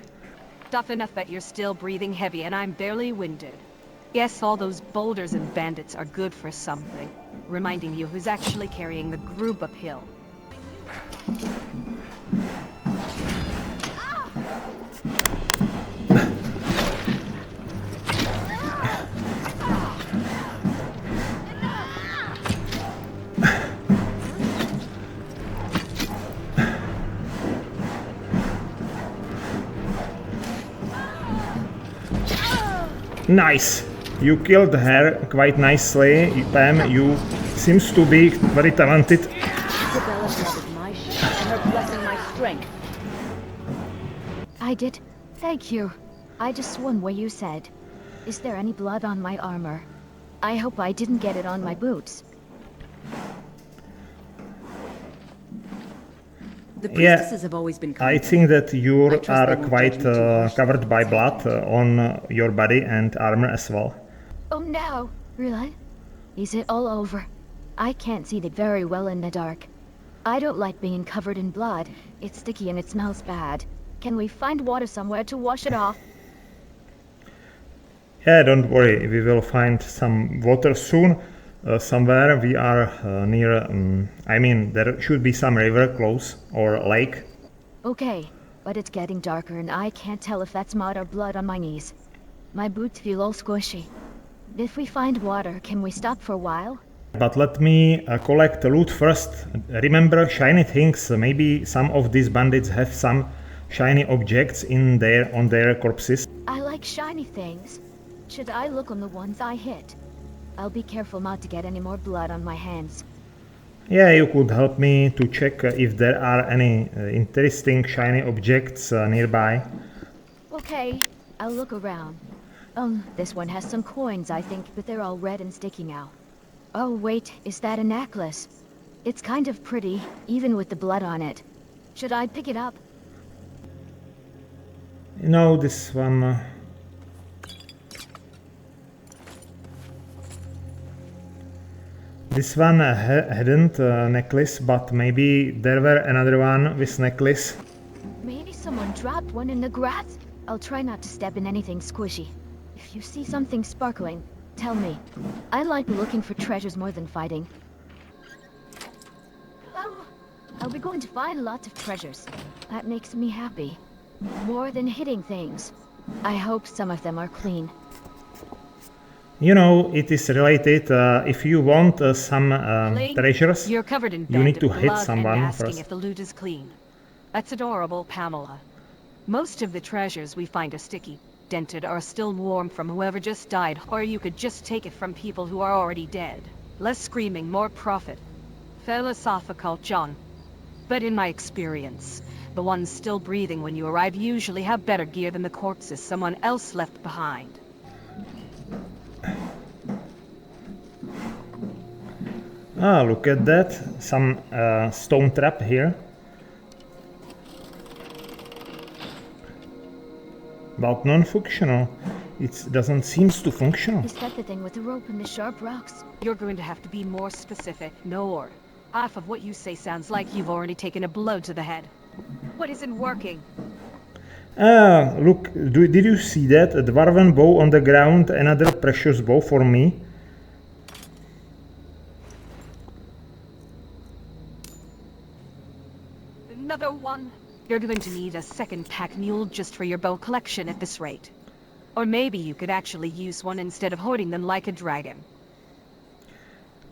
Tough enough that you're still breathing heavy and I'm barely winded. Yes, all those boulders and bandits are good for something. Reminding you who's actually carrying the group uphill. Nice! You killed her quite nicely, Pam. You seems to be very talented. Isabella's love is my shield, and her blessing my strength. I did. Thank you. I just swung where you said. Is there any blood on my armor? I hope I didn't get it on my boots. The Yeah, priestesses have always been I kind. think that you I trust are they won't quite judge me too harshly. covered by blood on your body and armor as well. Oh no! Really? Is it all over? I can't see very well in the dark. I don't like being covered in blood. It's sticky and it smells bad. Can we find water somewhere to wash it off? Yeah, don't worry, we will find some water soon. Somewhere we are near, I mean, there should be some river close or lake. Okay, but it's getting darker and I can't tell if that's mud or blood on my knees. My boots feel all squishy. If we find water, can we stop for a while? But let me collect loot first. Remember shiny things. Maybe some of these bandits have some shiny objects on their corpses. I like shiny things. Should I look on the ones I hit? I'll be careful not to get any more blood on my hands. Yeah, you could help me to check if there are any interesting shiny objects nearby. Okay, I'll look around. This one has some coins, I think, but they're all red and sticking out. Oh wait, is that a necklace? It's kind of pretty, even with the blood on it. Should I pick it up? No, this one... This one hadn't necklace, but maybe there were another one with necklace. Maybe someone dropped one in the grass? I'll try not to step in anything squishy. If you see something sparkling, tell me. I like looking for treasures more than fighting. Oh, I'll be going to find lots of treasures. That makes me happy. More than hitting things. I hope some of them are clean. You know, it is related. If you want some treasures, You're covered in you need to bandit hit blood someone and asking first. if the loot is clean. That's adorable, Pamela. Most of the treasures we find are sticky, dented, or still warm from whoever just died, or you could just take it from people who are already dead. Less screaming, more profit. Philosophical, John. But in my experience, the ones still breathing when you arrive usually have better gear than the corpses someone else left behind. Ah, look at that. Some stone trap here. But non-functional. It doesn't seem to functional. Is that the thing with the rope and the sharp rocks? You're going to have to be more specific. No. Half of what you say sounds like you've already taken a blow to the head. What isn't working? Ah, look, did you see that? A dwarven bow on the ground, another precious bow for me. Another one? You're going to need a second pack mule just for your bow collection at this rate. Or maybe you could actually use one instead of hoarding them like a dragon.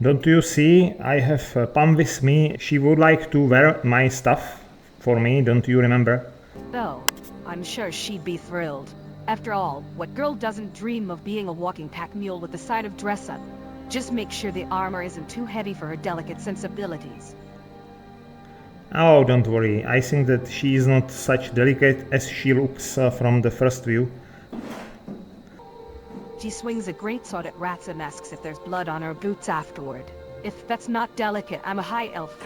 Don't you see? I have Pam with me. She would like to wear my stuff for me, don't you remember? Though, I'm sure she'd be thrilled. After all, what girl doesn't dream of being a walking pack mule with a side of dress-up? Just make sure the armor isn't too heavy for her delicate sensibilities. Oh, don't worry. I think that she is not such delicate as she looks from the first view. She swings a greatsword at rats and asks if there's blood on her boots afterward. If that's not delicate, I'm a high elf.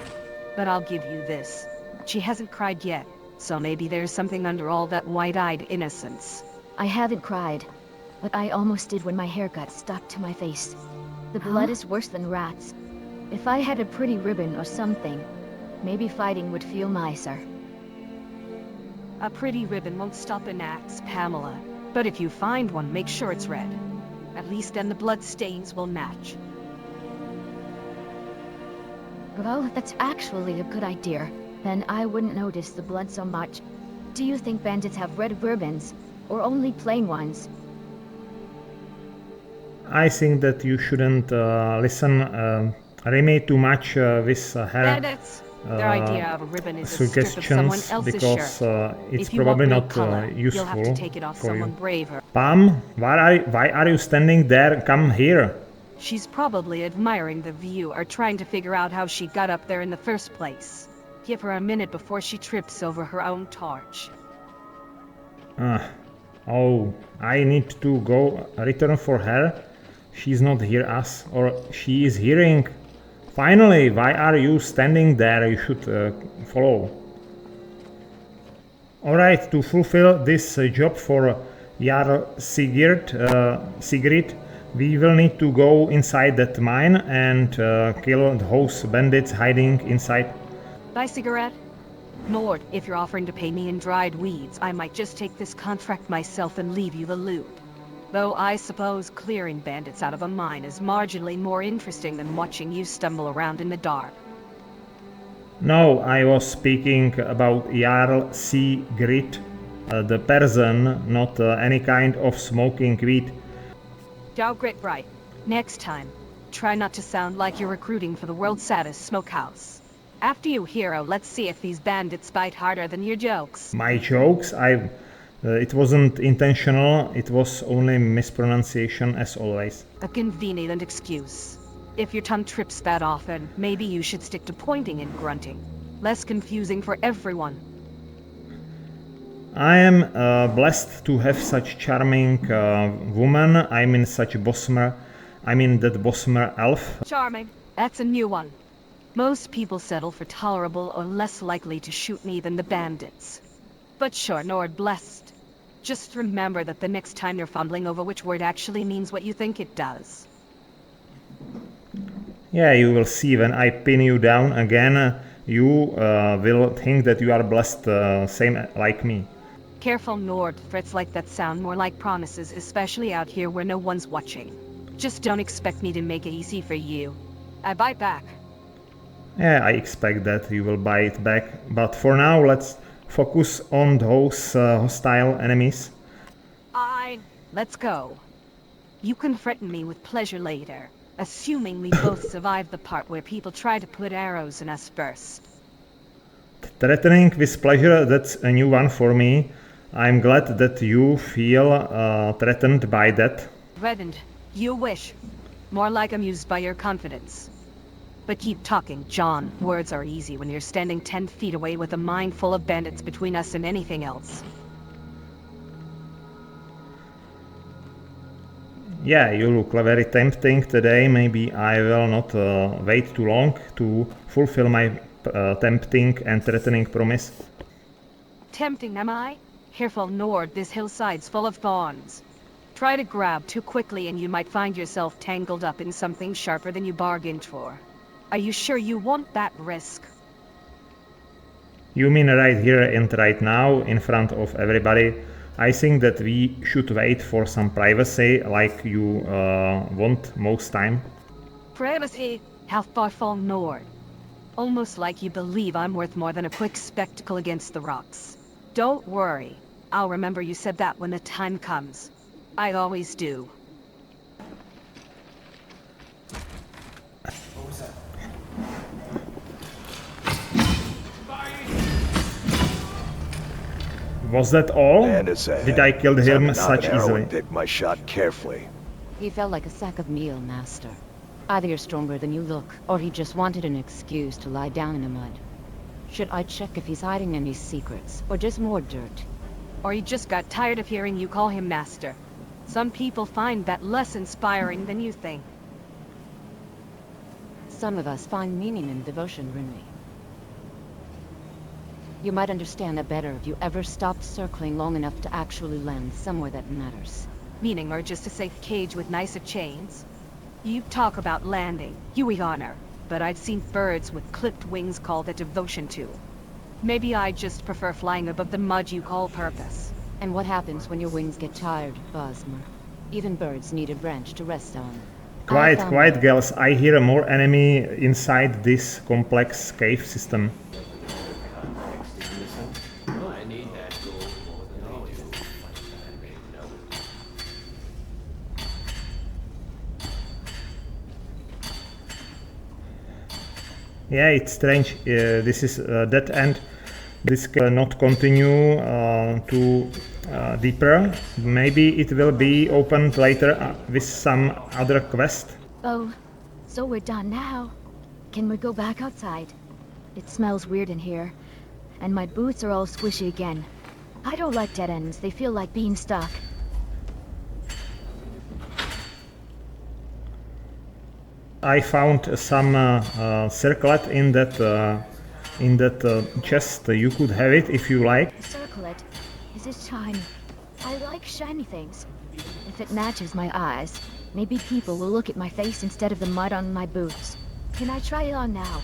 But I'll give you this. She hasn't cried yet, so maybe there's something under all that wide-eyed innocence. I haven't cried, but I almost did when my hair got stuck to my face. The blood is worse than rats. If I had a pretty ribbon or something, maybe fighting would feel nicer. A pretty ribbon won't stop an axe, Pamela. But if you find one, make sure it's red. At least then the blood stains will match. Well, that's actually a good idea. Then I wouldn't notice the blood so much. Do you think bandits have red ribbons, or only plain ones? I think that you shouldn't listen Rimmi too much with her Bandits! Their idea of a ribbon is a strip of someone suggestions, else's because shirt. it's If you probably want not color, useful you'll have to take it off for someone you. braver. Pam, why are you standing there? Come here. She's probably admiring the view or trying to figure out how she got up there in the first place. Give her a minute before she trips over her own torch. Oh, I need to go return for her. She's not hear us, or she is hearing. Finally, why are you standing there? You should follow. Alright, to fulfill this job for Jarl Sigrid, we will need to go inside that mine and kill those bandits hiding inside. Buy cigarette? Nord, if you're offering to pay me in dried weeds, I might just take this contract myself and leave you the loot. Though I suppose clearing bandits out of a mine is marginally more interesting than watching you stumble around in the dark. No, I was speaking about Jarl Sigrid, the person, not any kind of smoking weed. Joe Gritbright, next time, try not to sound like you're recruiting for the world's saddest smokehouse. After you hero, let's see if these bandits bite harder than your jokes. My jokes? It wasn't intentional, it was only mispronunciation as always. A convenient excuse. If your tongue trips that often, maybe you should stick to pointing and grunting. Less confusing for everyone. I am blessed to have such charming woman. That Bosmer elf. Charming. That's a new one. Most people settle for tolerable or less likely to shoot me than the bandits. But sure, Nord blessed. Just remember that the next time you're fumbling over which word actually means what you think it does. Yeah, you will see when I pin you down again, you will think that you are blessed same like me. Careful, Nord. Threats like that sound more like promises, especially out here where no one's watching. Just don't expect me to make it easy for you. I bite back. Yeah, I expect that you will bite back, but for now let's focus on those hostile enemies. Fine, let's go. You can threaten me with pleasure later, assuming we both survive the part where people try to put arrows in us first. Threatening with pleasure, that's a new one for me. I'm glad that you feel threatened by that. Reddened, you wish. More like amused by your confidence. But keep talking, John. Words are easy when you're standing 10 feet away with a mine full of bandits between us and anything else. Yeah, you look very tempting today. Maybe I will not wait too long to fulfill my tempting and threatening promise. Tempting, am I? Careful, Nord, this hillside's full of thorns. Try to grab too quickly and you might find yourself tangled up in something sharper than you bargained for. Are you sure you want that risk? You mean right here and right now, in front of everybody? I think that we should wait for some privacy, like you want most time. Privacy? How far from Nord? Almost like you believe I'm worth more than a quick spectacle against the rocks. Don't worry. I'll remember you said that when the time comes. I always do. Was that all? Did I kill him such easily? Pick my shot carefully. He felt like a sack of meal, Master. Either you're stronger than you look, or he just wanted an excuse to lie down in the mud. Should I check if he's hiding any secrets, or just more dirt? Or he just got tired of hearing you call him Master. Some people find that less inspiring than you think. Some of us find meaning in devotion, Rimmi. You might understand that better if you ever stopped circling long enough to actually land somewhere that matters. Meaning, or just a safe cage with nicer chains? You talk about landing, you honor, but I've seen birds with clipped wings called a devotion to. Maybe I just prefer flying above the mud you call purpose. And what happens when your wings get tired, Bosmer? Even birds need a branch to rest on. Quiet, girls. I hear more enemy inside this complex cave system. Yeah, it's strange. This is dead end. This cannot continue to deeper. Maybe it will be opened later with some other quest. Oh, so we're done now. Can we go back outside? It smells weird in here, and my boots are all squishy again. I don't like dead ends. They feel like being stuck. I found some circlet in that chest. You could have it if you like. A circle. chocolate. Is it shiny? I like shiny things. If it matches my eyes, maybe people will look at my face instead of the mud on my boots. Can I try it on now?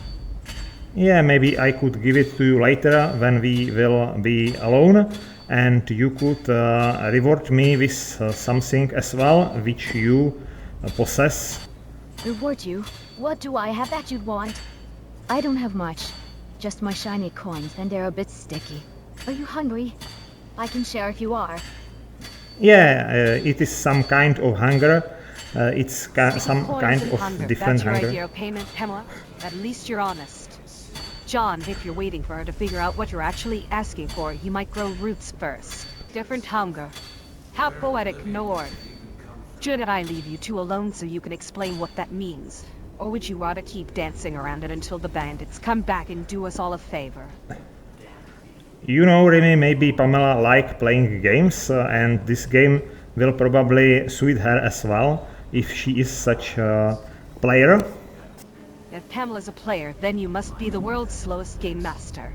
Yeah, maybe I could give it to you later when we will be alone, and you could reward me with something as well, which you possess. Reward you? What do I have that you'd want? I don't have much. Just my shiny coins, and they're a bit sticky. Are you hungry? I can share if you are. Yeah, it is some kind of hunger. It's some kind of different That's your hunger. idea of payment, Pamela? At least you're honest. John, if you're waiting for her to figure out what you're actually asking for, you might grow roots first. Different hunger. How poetic, Nord. Should I leave you two alone so you can explain what that means? Or would you rather keep dancing around it until the bandits come back and do us all a favor? You know, Rimmi, maybe Pamela like playing games, and this game will probably suit her as well, if she is such a player. If Pamela's a player, then you must be the world's slowest game master.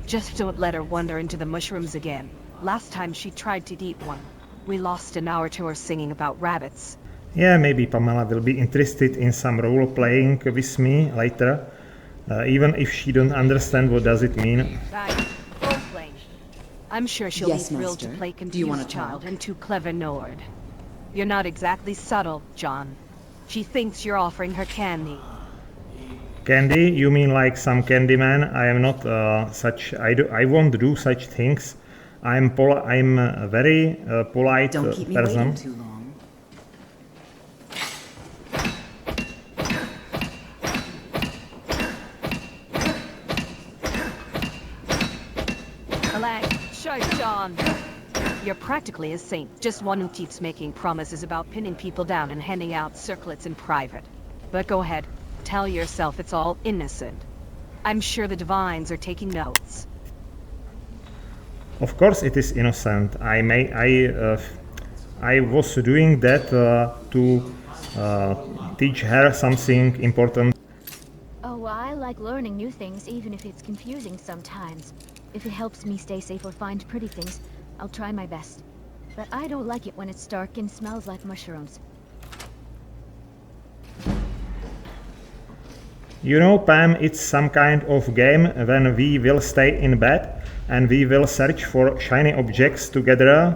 Just don't let her wander into the mushrooms again. Last time she tried to eat one, we lost an hour to her singing about rabbits. Yeah, maybe Pamela will be interested in some role-playing with me later, even if she don't understand what does it mean. Right. Role-playing. I'm sure she'll Yes, be thrilled Master. to play Do you wanna confused child talk? and too clever Nord. You're not exactly subtle, John. She thinks you're offering her candy. Candy? You mean like some Candyman? I am not such. I won't do such things. I'm a very polite Don't keep me person. waiting too long. Sure, John. You're practically a saint, just one who keeps making promises about pinning people down and handing out circlets in private. But go ahead, tell yourself it's all innocent. I'm sure the divines are taking notes. Of course, it is innocent. I was doing that to teach her something important. Oh, I like learning new things, even if it's confusing sometimes. If it helps me stay safe or find pretty things, I'll try my best. But I don't like it when it's dark and smells like mushrooms. You know, Pam, it's some kind of game when we will stay in bed and we will search for shiny objects together.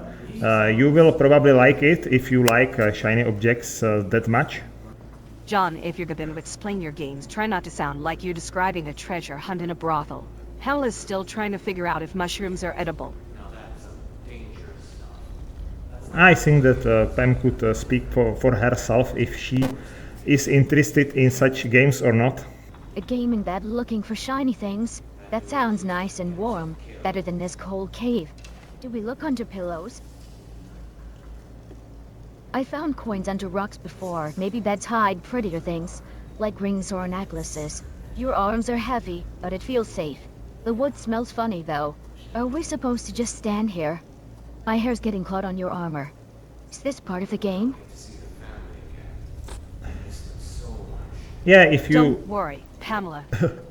You will probably like it if you like shiny objects that much. John, if you're going to explain your games, try not to sound like you're describing a treasure hunt in a brothel. Hell is still trying to figure out if mushrooms are edible. I think that Pam could speak for herself if she is interested in such games or not. A game in bed looking for shiny things? That sounds nice and warm. Better than this cold cave. Do we look under pillows? I found coins under rocks before. Maybe beds hide prettier things, like rings or necklaces. Your arms are heavy, but it feels safe. The wood smells funny, though. Are we supposed to just stand here? My hair's getting caught on your armor. Is this part of the game? Yeah, if you... Don't worry, Pamela.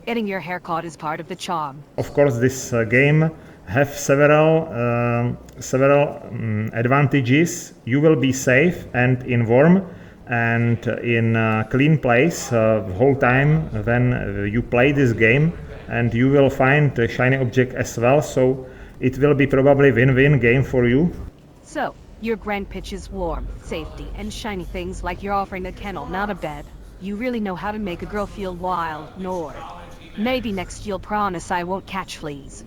Getting your hair caught is part of the charm. Of course, this game have several advantages. You will be safe and in warm and in a clean place the whole time when you play this game, and you will find a shiny object as well, so it will be probably win-win game for you. So, your grand pitch is warm, safety, and shiny things like you're offering a kennel, not a bed. You really know how to make a girl feel wild, Nord. Maybe next you'll promise I won't catch fleas.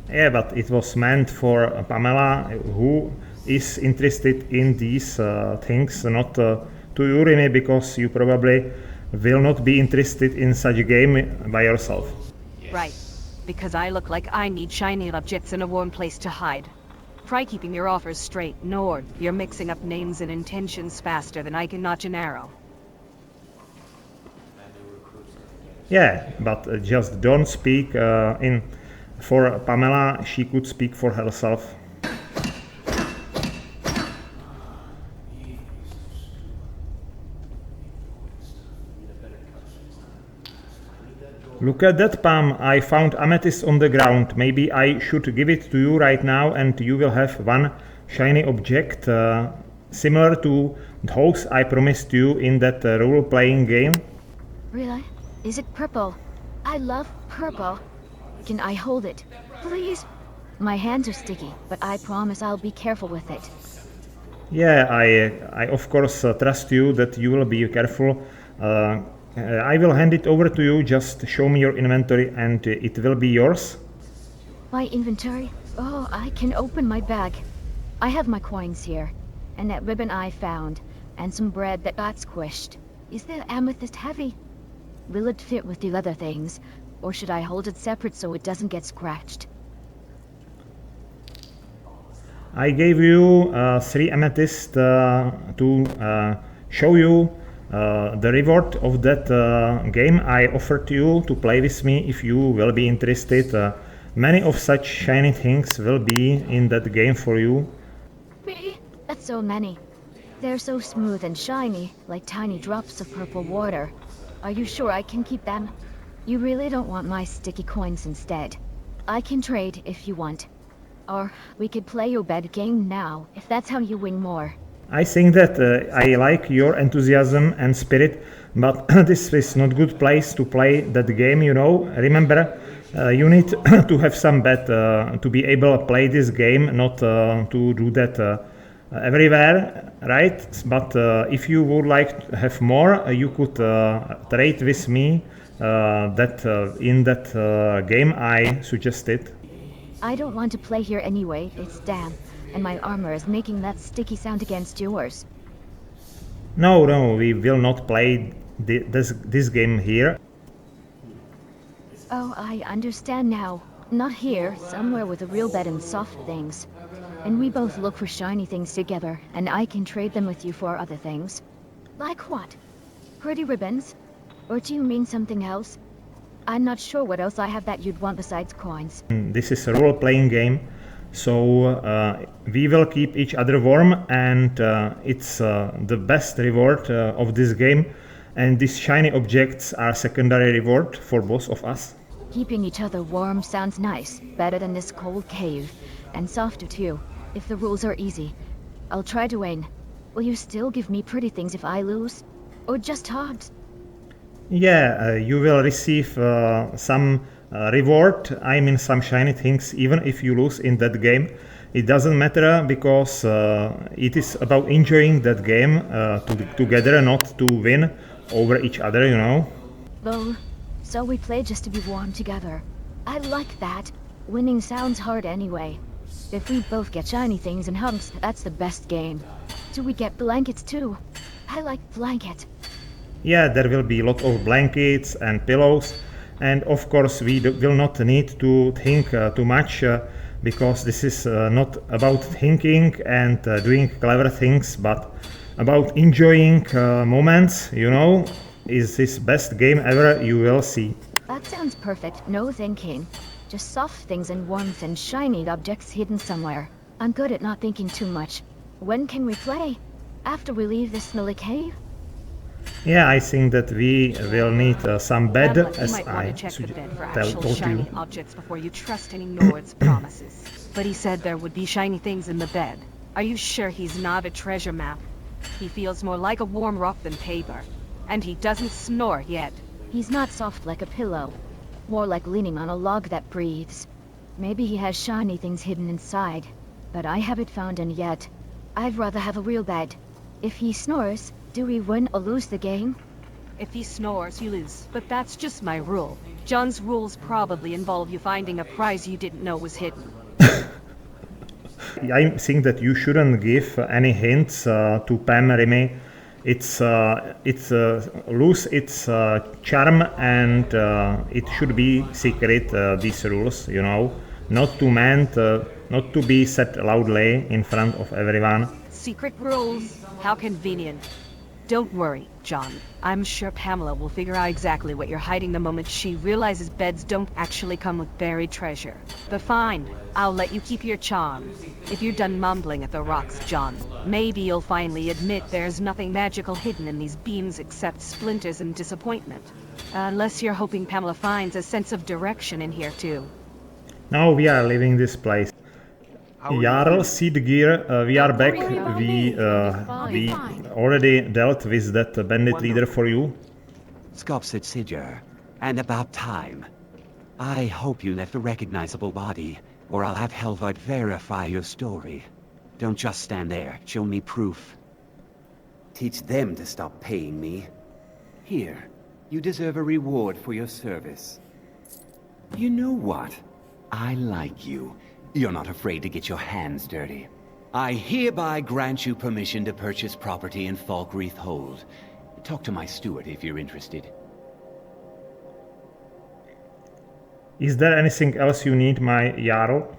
Yeah, but it was meant for Pamela, who is interested in these things, not to you, Rimmi, because you probably will not be interested in such a game by yourself. Right. Because I look like I need shiny objects and a warm place to hide. Try keeping your offers straight, Nord. You're mixing up names and intentions faster than I can notch an arrow. Yeah, but just don't speak for Pamela. She could speak for herself. Look at that, Pam. I found Amethyst on the ground. Maybe I should give it to you right now and you will have one shiny object similar to those I promised you in that role-playing game. Really? Is it purple? I love purple. Can I hold it? Please? My hands are sticky, but I promise I'll be careful with it. Yeah, I of course trust you that you will be careful. I will hand it over to you, just show me your inventory and it will be yours. My inventory? Oh, I can open my bag. I have my coins here, and that ribbon I found, and some bread that got squished. Is the amethyst heavy? Will it fit with the other things, or should I hold it separate so it doesn't get scratched? I gave you 3 amethysts to show you the reward of that game I offered you to play with me if you will be interested. Many of such shiny things will be in that game for you. Me? That's so many. They're so smooth and shiny, like tiny drops of purple water. Are you sure I can keep them? You really don't want my sticky coins instead. I can trade if you want. Or we could play your bed game now, if that's how you win more. I think that I like your enthusiasm and spirit, but this is not good place to play that game, you know. Remember, you need to have some bet to be able to play this game, not to do that everywhere, right? But if you would like to have more, you could trade with me that in that game I suggested. I don't want to play here anyway, it's damp, and my armor is making that sticky sound against yours. No, we will not play this game here. Oh, I understand now. Not here, somewhere with a real bed and soft things. And we both look for shiny things together, and I can trade them with you for other things. Like what? Pretty ribbons? Or do you mean something else? I'm not sure what else I have that you'd want besides coins. This is a role-playing game, so we will keep each other warm, and it's the best reward of this game, and these shiny objects are secondary reward for both of us. Keeping each other warm sounds nice, better than this cold cave, and softer too, if the rules are easy. I'll try to win. Will you still give me pretty things if I lose? Or just hearts? Yeah, you will receive some reward, I mean some shiny things, even if you lose in that game. It doesn't matter, because it is about enjoying that game together, not to win over each other, you know. Well, so we play just to be warm together. I like that. Winning sounds hard anyway. If we both get shiny things and hugs, that's the best game. Do we get blankets too? I like blanket. Yeah, there will be a lot of blankets and pillows, and of course we will not need to think too much, because this is not about thinking and doing clever things, but about enjoying moments, you know. Is this best game ever you will see. That sounds perfect, no thinking. Just soft things and warmth and shiny objects hidden somewhere. I'm good at not thinking too much. When can we play? After we leave this smelly cave? Yeah, I think that we will need some bed, Pamela, as you might want I to check the bed for told actual you. shiny objects before you trust any Nord's promises. But he said there would be shiny things in the bed. Are you sure he's not a treasure map? He feels more like a warm rock than paper. And he doesn't snore yet. He's not soft like a pillow. More like leaning on a log that breathes. Maybe he has shiny things hidden inside. But I haven't found any yet. I'd rather have a real bed. If he snores, do we win or lose the game? If he snores, you lose. But that's just my rule. John's rules probably involve you finding a prize you didn't know was hidden. I think that you shouldn't give any hints to Pam, Rimmi. It's lose its charm, and it should be secret, these rules, you know. Not to be said loudly in front of everyone. Secret rules? How convenient. Don't worry, John. I'm sure Pamela will figure out exactly what you're hiding the moment she realizes beds don't actually come with buried treasure. But fine, I'll let you keep your charm. If you're done mumbling at the rocks, John, maybe you'll finally admit there's nothing magical hidden in these beams except splinters and disappointment. Unless you're hoping Pamela finds a sense of direction in here too. Now we are leaving this place. Jarl, Seed Gear, we are back. We already dealt with that bandit leader for you. Skillset Sidger, and about time. I hope you left a recognizable body, or I'll have Helvard verify your story. Don't just stand there, show me proof. Teach them to stop paying me. Here, you deserve a reward for your service. You know what? I like you. You're not afraid to get your hands dirty. I hereby grant you permission to purchase property in Falkreath Hold. Talk to my steward if you're interested. Is there anything else you need, my Jarl?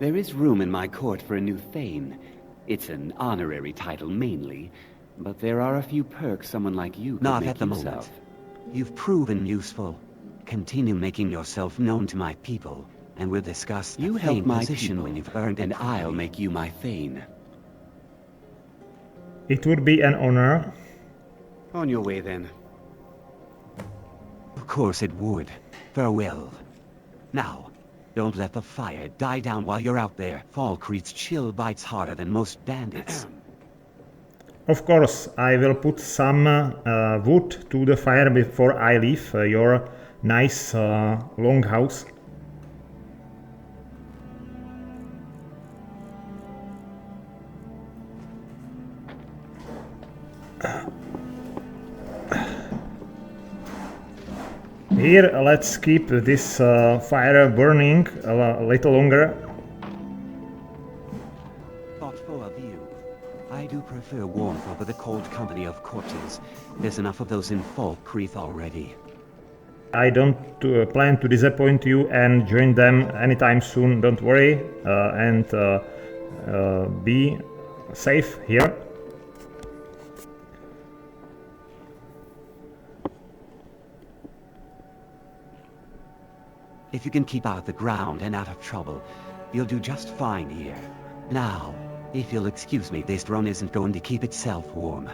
There is room in my court for a new Thane. It's an honorary title mainly, but there are a few perks someone like you could Not make at the use moment. of. You've proven useful. Continue making yourself known to my people, and we'll discuss the You help Thane my position people, when you've earned and it. I'll make you my Thane. It would be an honor. On your way then. Of course it would. Farewell. Now, don't let the fire die down while you're out there. Falkreath's chill bites harder than most bandits. Of course, I will put some wood to the fire before I leave your nice long house. Here, let's keep this fire burning a little longer. Thoughtful of you. I do prefer warmth over the cold company of corpses. There's enough of those in Falkreath already. I don't plan to disappoint you and join them anytime soon, don't worry, and be safe here. If you can keep out of the ground and out of trouble, you'll do just fine here. Now, if you'll excuse me, this drone isn't going to keep itself warm.